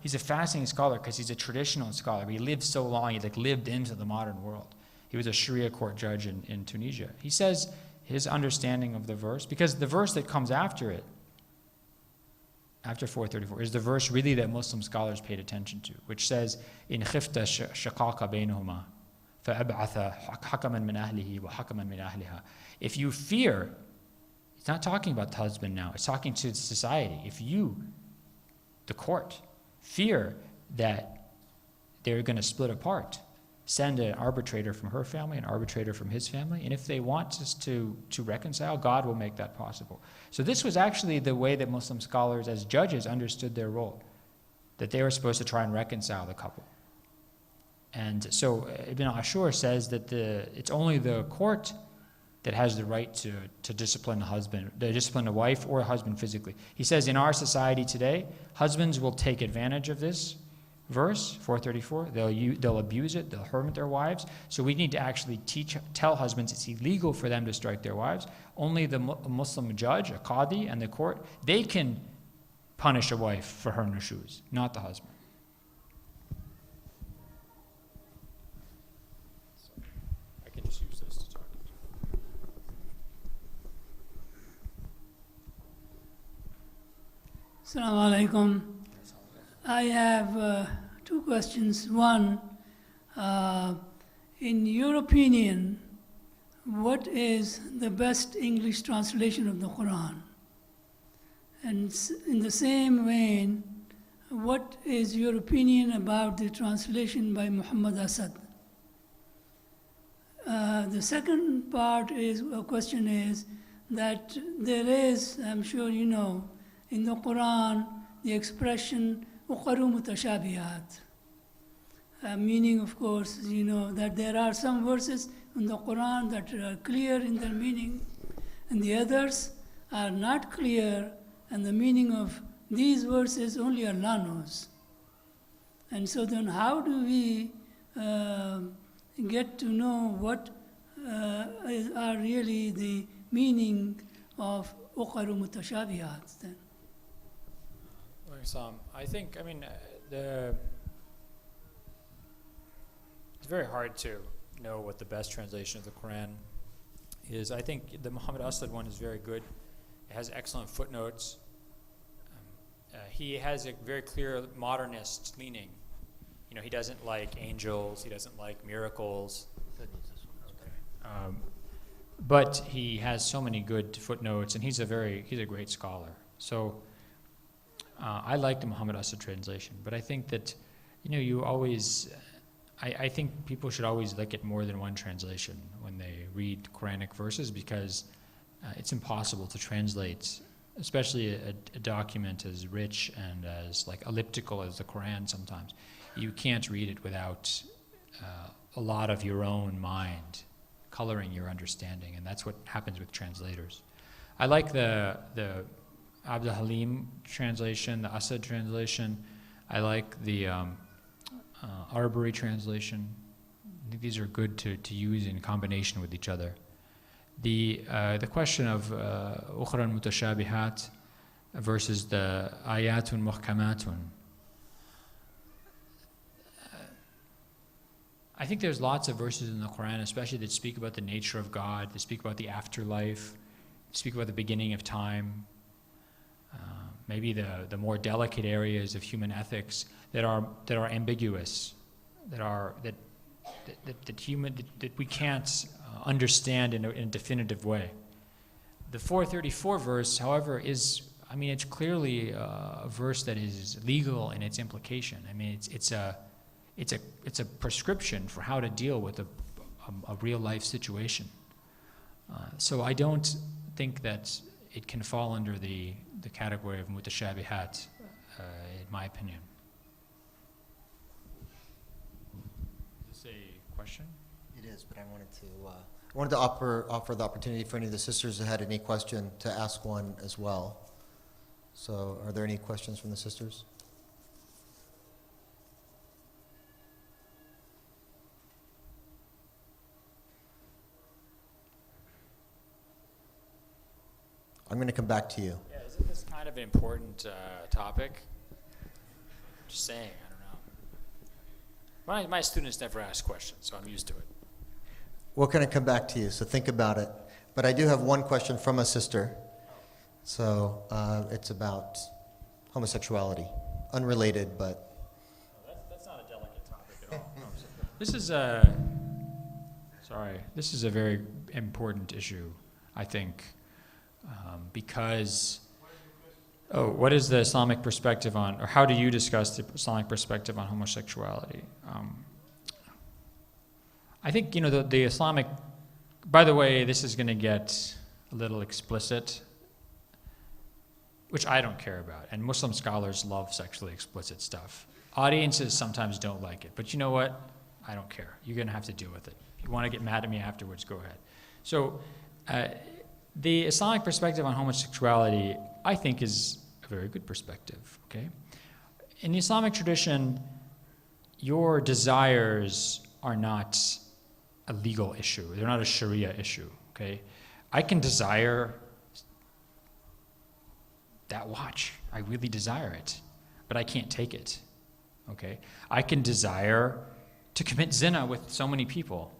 He's a fascinating scholar because he's a traditional scholar. He lived so long, he lived into the modern world. He was a Sharia court judge in Tunisia. He says his understanding of the verse, because the verse that comes after it, after 434, is the verse really that Muslim scholars paid attention to, which says, "In khifta shaqaqa baynahuma, fa'ab'atha hakaman min ahlihi wa hakaman min ahliha." If you fear, it's not talking about the husband now, it's talking to society. If you, the court, fear that they're going to split apart, send an arbitrator from her family, an arbitrator from his family, and if they want us to reconcile, God will make that possible. So this was actually the way that Muslim scholars as judges understood their role, that they were supposed to try and reconcile the couple. And so Ibn Ashur says that it's only the court that has the right to discipline a husband, to discipline a wife or a husband physically. He says in our society today, husbands will take advantage of this verse, 434. They'll abuse it, they'll harm their wives. So we need to actually tell husbands it's illegal for them to strike their wives. Only the Muslim judge, a qadi, and the court, they can punish a wife for her nushuz, not the husband. I can just use this to talk. Assalamu alaikum. I have two questions. One, in your opinion, what is the best English translation of the Quran? And in the same vein, what is your opinion about the translation by Muhammad Asad? The second question is that there is, I'm sure you know, in the Quran, the expression uqaru mutashabihat. Meaning, of course, that there are some verses in the Quran that are clear in their meaning, and the others are not clear, and the meaning of these verses only Allah knows. And so then how do we get to know what are really the meaning of uqaru mutashabihat then? I think, it's very hard to know what the best translation of the Quran is. I think the Muhammad Asad one is very good. It has excellent footnotes. He has a very clear modernist leaning. He doesn't like angels. He doesn't like miracles. But he has so many good footnotes, and he's a great scholar. So I like the Muhammad Asad translation, but I think that I think people should always look at more than one translation when they read Quranic verses, because it's impossible to translate, especially a document as rich and as elliptical as the Quran sometimes. You can't read it without a lot of your own mind coloring your understanding, and that's what happens with translators. I like the Abdul Halim translation, the Asad translation. I like the Arbery translation. I think these are good to use in combination with each other. The question of أخرى المتشابهات versus the آيات محكمات. I think there's lots of verses in the Quran, especially that speak about the nature of God, that speak about the afterlife, speak about the beginning of time, maybe the more delicate areas of human ethics that are ambiguous, that we can't understand in a definitive way. The 434 verse, however, it's clearly a verse that is legal in its implication. I mean, it's a prescription for how to deal with a real life situation. So I don't think that it can fall under the category of mutashabihat, in my opinion. Is this a question? It is, but I wanted to offer the opportunity for any of the sisters that had any question to ask one as well. So, are there any questions from the sisters? I'm going to come back to you. Yeah, isn't this kind of an important topic? Just saying, I don't know. My students never ask questions, so I'm used to it. We're going to come back to you, so think about it. But I do have one question from a sister. So it's about homosexuality. Unrelated, but... That's not a delicate topic at all. This is a very important issue, I think. Because, what is the Islamic perspective on, or how do you discuss the Islamic perspective on homosexuality? I think, the Islamic, by the way, this is going to get a little explicit, which I don't care about, and Muslim scholars love sexually explicit stuff. Audiences sometimes don't like it, but you know what? I don't care. You're going to have to deal with it. If you want to get mad at me afterwards, go ahead. So, the Islamic perspective on homosexuality, I think, is a very good perspective, okay? In the Islamic tradition, your desires are not a legal issue. They're not a Sharia issue, okay? I can desire that watch. I really desire it, but I can't take it, okay? I can desire to commit zina with so many people,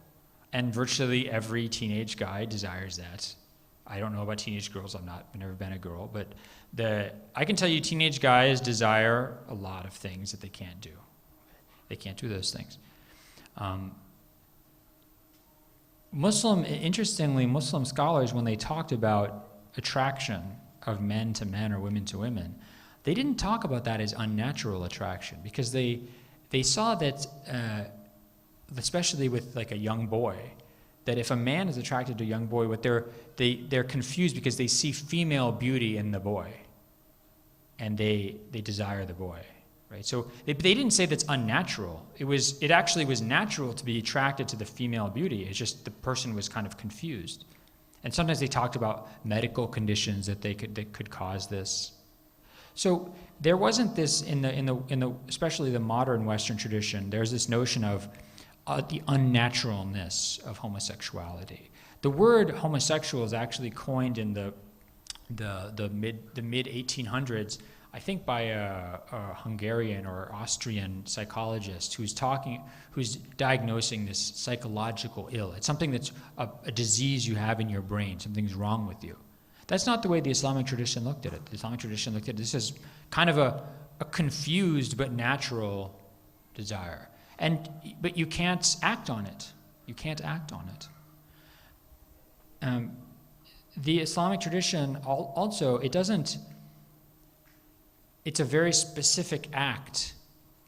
and virtually every teenage guy desires that. I don't know about teenage girls. I've never been a girl, but I can tell you teenage guys desire a lot of things that they can't do. They can't do those things. Interestingly, Muslim scholars, when they talked about attraction of men to men or women to women, they didn't talk about that as unnatural attraction, because they saw that, especially with like a young boy, that if a man is attracted to a young boy, they're confused because they see female beauty in the boy, and they desire the boy, right? So they didn't say that's unnatural. It actually was natural to be attracted to the female beauty. It's just the person was kind of confused, and sometimes they talked about medical conditions that could cause this. So there wasn't this in the especially the modern Western tradition. There's this notion of the unnaturalness of homosexuality. The word homosexual is actually coined in the mid 1800s, I think, by a Hungarian or Austrian psychologist who's diagnosing this psychological ill. It's something that's a disease you have in your brain. Something's wrong with you. That's not the way the Islamic tradition looked at it. The Islamic tradition looked at this as kind of a confused but natural desire. But you can't act on it. You can't act on it. The Islamic tradition also, it's a very specific act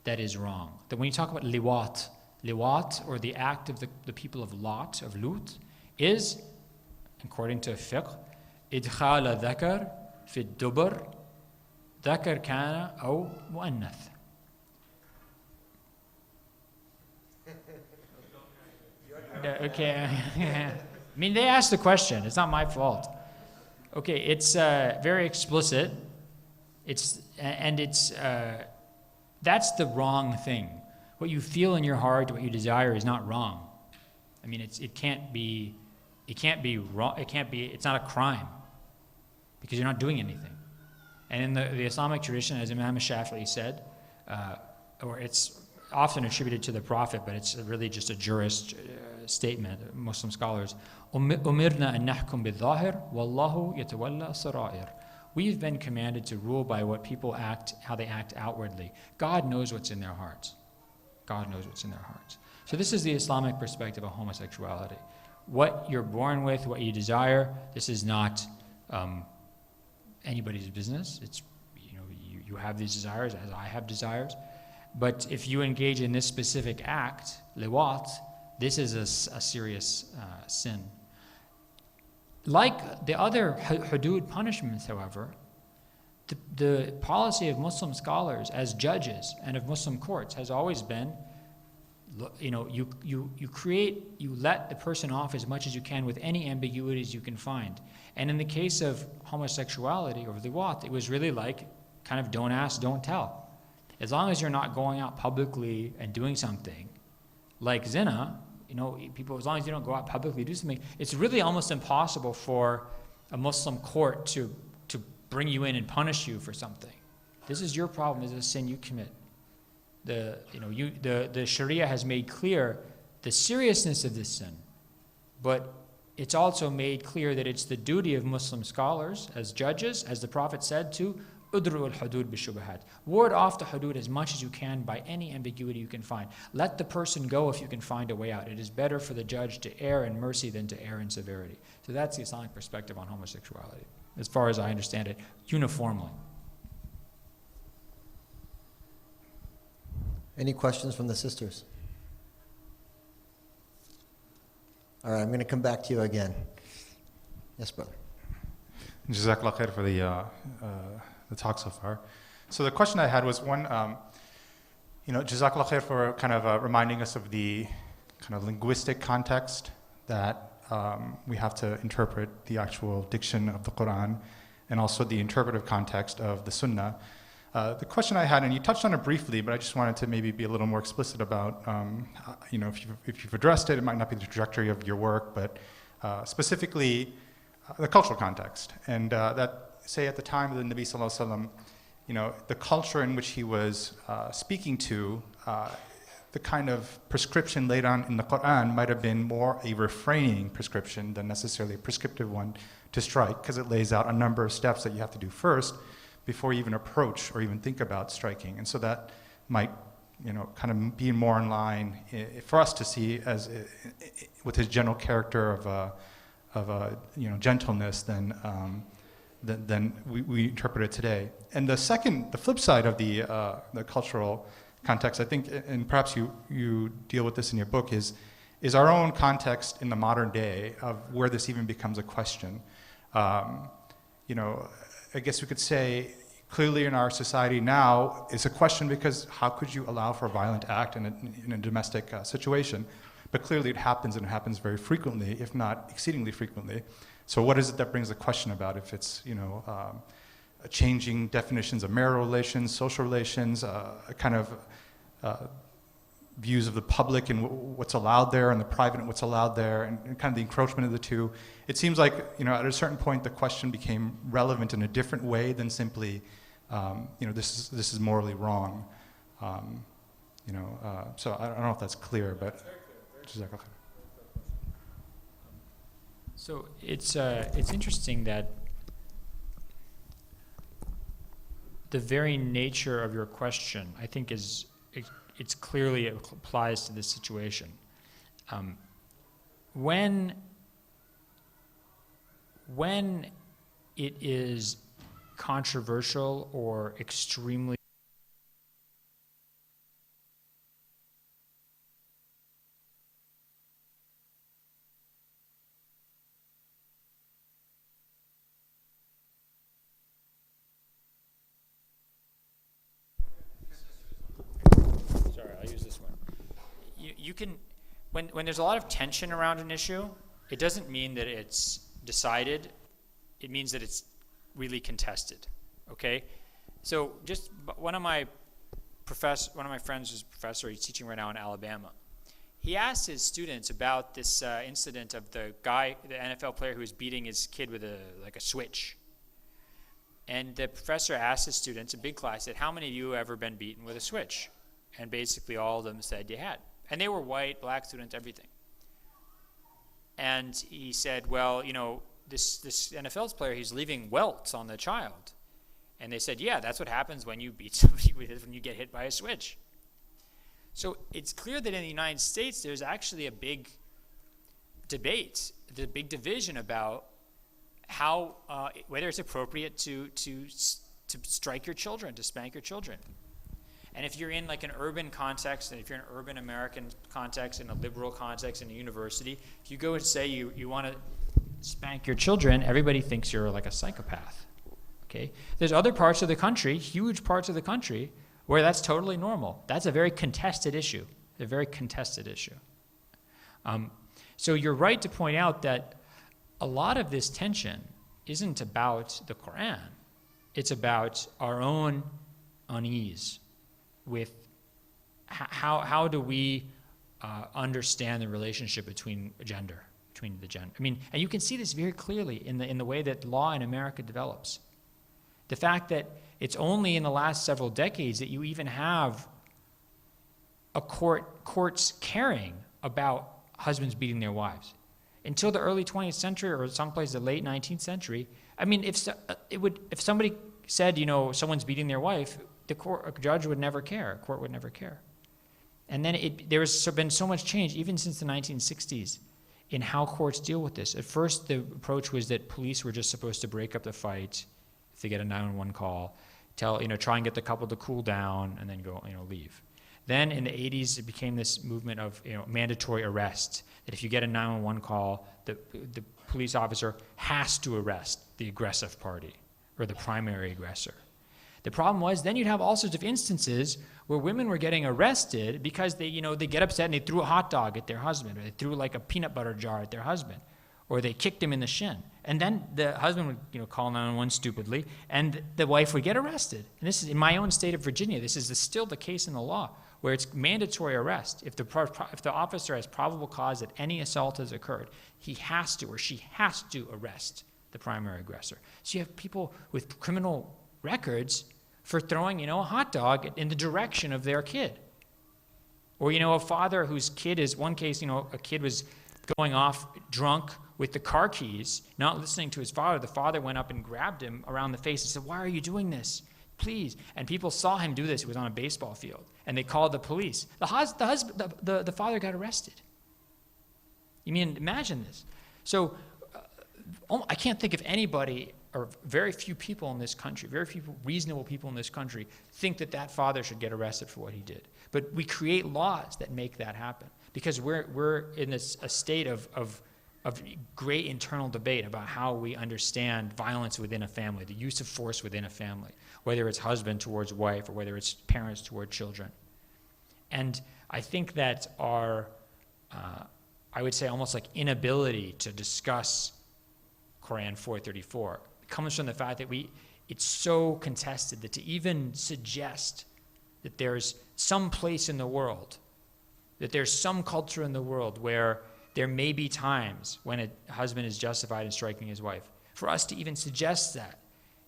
that is wrong. That when you talk about liwat, or the act of the people of Lut, is, according to fiqh, idkhala dhakar fi dubar, dhakar kana aw muannath. Okay. I mean, they asked the question. It's not my fault. Okay, it's very explicit. That's the wrong thing. What you feel in your heart, what you desire, is not wrong. I mean, it can't be it can't be wrong. It's not a crime because you're not doing anything. And in the Islamic tradition, as Imam Shafi'i said, or it's often attributed to the Prophet, but it's really just a jurist statement, Muslim scholars, أُمِرْنَا أَن نَحْكُمْ بِالظَّاهِرِ وَاللَّهُ يَتَوَلَّى السَّرَائِرِ. We've been commanded to rule by what people act, how they act outwardly. God knows what's in their hearts. God knows what's in their hearts. So this is the Islamic perspective of homosexuality. What you're born with, what you desire, this is not anybody's business. It's, you have these desires as I have desires. But if you engage in this specific act, liwat, this is a serious sin. Like the other hudud punishments, however, the policy of Muslim scholars as judges and of Muslim courts has always been, you let the person off as much as you can with any ambiguities you can find. And in the case of homosexuality or liwat, it was really like kind of don't ask, don't tell. As long as you're not going out publicly and doing something like zina, people, as long as you don't go out publicly do something, it's really almost impossible for a Muslim court to bring you in and punish you for something. This is your problem. This is a sin you commit. The Sharia has made clear the seriousness of this sin, but it's also made clear that it's the duty of Muslim scholars as judges, as the Prophet said, to udru al-hudud bi-shubahat. Ward off the hudud as much as you can by any ambiguity you can find. Let the person go if you can find a way out. It is better for the judge to err in mercy than to err in severity. So that's the Islamic perspective on homosexuality, as far as I understand it, uniformly. Any questions from the sisters? All right, I'm going to come back to you again. Yes, brother. Jazakallah khair for the talk so far. So the question I had was one, Jazakallah khair for kind of reminding us of the kind of linguistic context that we have to interpret the actual diction of the Quran and also the interpretive context of the Sunnah. The question I had, and you touched on it briefly, but I just wanted to maybe be a little more explicit about, if you've addressed it, it might not be the trajectory of your work, but specifically the cultural context. And that, say at the time of the Nabi Sallallahu Alaihi Wasallam, the culture in which he was speaking to, the kind of prescription laid on in the Quran might have been more a refraining prescription than necessarily a prescriptive one to strike, because it lays out a number of steps that you have to do first before you even approach or even think about striking. And so that might, kind of be more in line for us to see as with his general character of gentleness than we interpret it today. And the flip side of the cultural context, I think, and perhaps you deal with this in your book, is our own context in the modern day of where this even becomes a question. I guess we could say clearly in our society now it's a question because how could you allow for a violent act in a domestic situation? But clearly it happens, and it happens very frequently, if not exceedingly frequently. So what is it that brings the question about if it's, changing definitions of marital relations, social relations, kind of views of the public and what's allowed there, and the private and what's allowed there, and kind of the encroachment of the two. It seems like, at a certain point the question became relevant in a different way than simply, this is morally wrong. So I don't know if that's clear, but. So it's interesting that the very nature of your question, I think, it's clearly applies to this situation. When it is controversial or extremely when there's a lot of tension around an issue, it doesn't mean that it's decided. It means that it's really contested. Okay, so just one of my friends is a professor. He's teaching right now in Alabama. he asked his students about this incident of the NFL player who was beating his kid with a switch. And the professor asked his students, a big class, said, how many of you have ever been beaten with a switch? And basically all of them said you had. And they were white, black students, everything. And he said, well, this NFL player, he's leaving welts on the child. And they said, yeah, that's what happens when you beat somebody when you get hit by a switch. So it's clear that in the United States, there's actually a big debate, the big division about how, whether it's appropriate to strike your children, to spank your children. And if you're in like an urban context, and if you're in an urban American context, in a liberal context, in a university, if you go and say you want to spank your children, everybody thinks you're like a psychopath. Okay? There's other parts of the country, huge parts of the country, where that's totally normal. That's a very contested issue. A very contested issue. So you're right to point out that a lot of this tension isn't about the Quran. It's about our own unease with how do we understand the relationship between the gender. I mean, and you can see this very clearly in the way that law in America develops. The fact that it's only in the last several decades that you even have courts caring about husbands beating their wives. Until the early 20th century, or someplace the late 19th century, I mean, if somebody said, someone's beating their wife, a judge would never care, a court would never care. And then there's been so much change, even since the 1960s, in how courts deal with this. At first, the approach was that police were just supposed to break up the fight if they get a 911 call, try and get the couple to cool down, and then go, leave. Then in the 80s, it became this movement of mandatory arrest, that if you get a 911 call, the police officer has to arrest the aggressive party or the primary aggressor. The problem was then you'd have all sorts of instances where women were getting arrested because they get upset and they threw a hot dog at their husband, or they threw like a peanut butter jar at their husband, or they kicked him in the shin. And then the husband would call 911 stupidly, and the wife would get arrested. And this is in my own state of Virginia. This is still the case in the law, where it's mandatory arrest. If the officer has probable cause that any assault has occurred, he has to or she has to arrest the primary aggressor. So you have people with criminal records for throwing, a hot dog in the direction of their kid. Or, a father whose kid is, one case, a kid was going off drunk with the car keys, not listening to his father. The father went up and grabbed him around the face and said, "Why are you doing this? Please." And people saw him do this. He was on a baseball field. And they called the police. The father got arrested. You mean, imagine this. So I can't think of anybody, or very few people in this country, very few reasonable people in this country, think that father should get arrested for what he did. But we create laws that make that happen because we're in a state of great internal debate about how we understand violence within a family, the use of force within a family, whether it's husband towards wife or whether it's parents toward children. And I think that our, I would say almost like inability to discuss Quran 434 comes from the fact that it's so contested that to even suggest that there's some place in the world, that there's some culture in the world where there may be times when a husband is justified in striking his wife. For us to even suggest that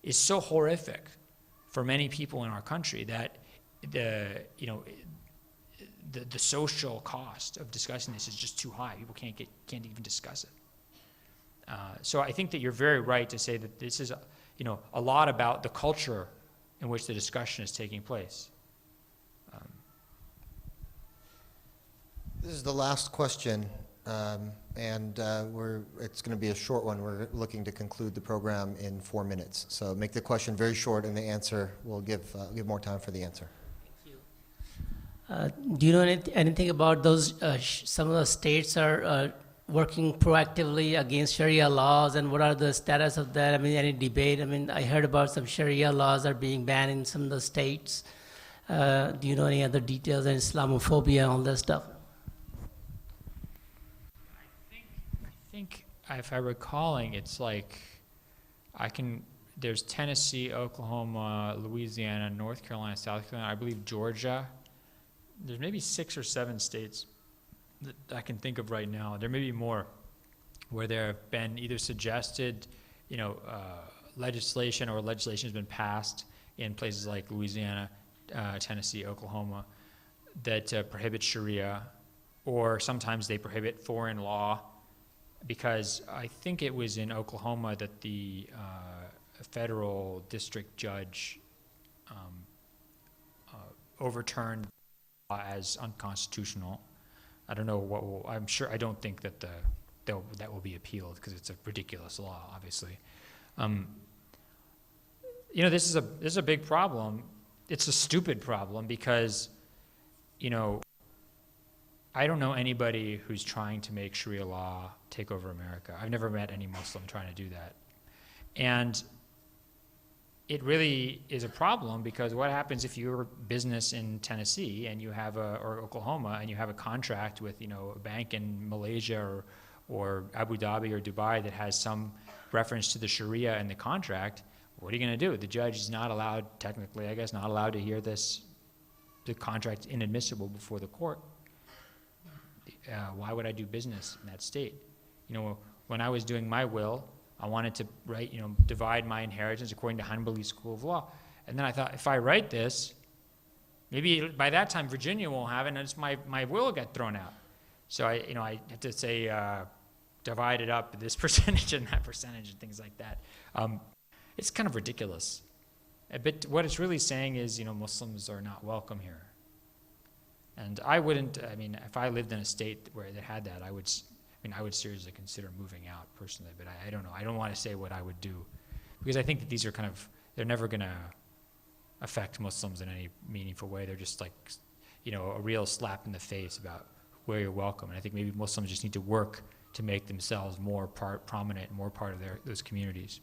is so horrific for many people in our country that the social cost of discussing this is just too high. People can't even discuss it. So I think that you're very right to say that this is a lot about the culture in which the discussion is taking place. This is the last question, and it's going to be a short one. We're looking to conclude the program in 4 minutes. So make the question very short, and the answer will give more time for the answer. Thank you. Do you know anything about those? Some of the states are working proactively against Sharia laws, and what are the status of that? I mean, any debate? I mean, I heard about some Sharia laws are being banned in some of the states. Do you know any other details on Islamophobia and all that stuff? I think if I'm recalling, it's like there's Tennessee, Oklahoma, Louisiana, North Carolina, South Carolina, I believe Georgia. There's maybe 6 or 7 states that I can think of right now. There may be more where there have been either suggested, legislation or legislation has been passed in places like Louisiana, Tennessee, Oklahoma, that prohibit Sharia, or sometimes they prohibit foreign law, because I think it was in Oklahoma that the federal district judge overturned law as unconstitutional. I don't know what will, I don't think that that will be appealed, because it's a ridiculous law, obviously. This is a big problem. It's a stupid problem because, I don't know anybody who's trying to make Sharia law take over America. I've never met any Muslim trying to do that. And it really is a problem, because what happens if you're a business in Tennessee and you have or Oklahoma, and you have a contract with, a bank in Malaysia or Abu Dhabi or Dubai that has some reference to the Sharia in the contract? What are you going to do? The judge is not allowed, technically, I guess, not allowed to hear the contract inadmissible before the court. Why would I do business in that state? When I was doing my will, I wanted to write, divide my inheritance according to Hanbali school of law. And then I thought, if I write this, maybe by that time Virginia won't have it, and it's my will will get thrown out. So I have to say, divide it up, this percentage and that percentage and things like that. It's kind of ridiculous. But what it's really saying is, Muslims are not welcome here. And if I lived in a state where they had that, I would seriously consider moving out personally, but I don't know. I don't want to say what I would do, because I think that these are they're never going to affect Muslims in any meaningful way. They're just like, a real slap in the face about where you're welcome. And I think maybe Muslims just need to work to make themselves more prominent and more part of those communities.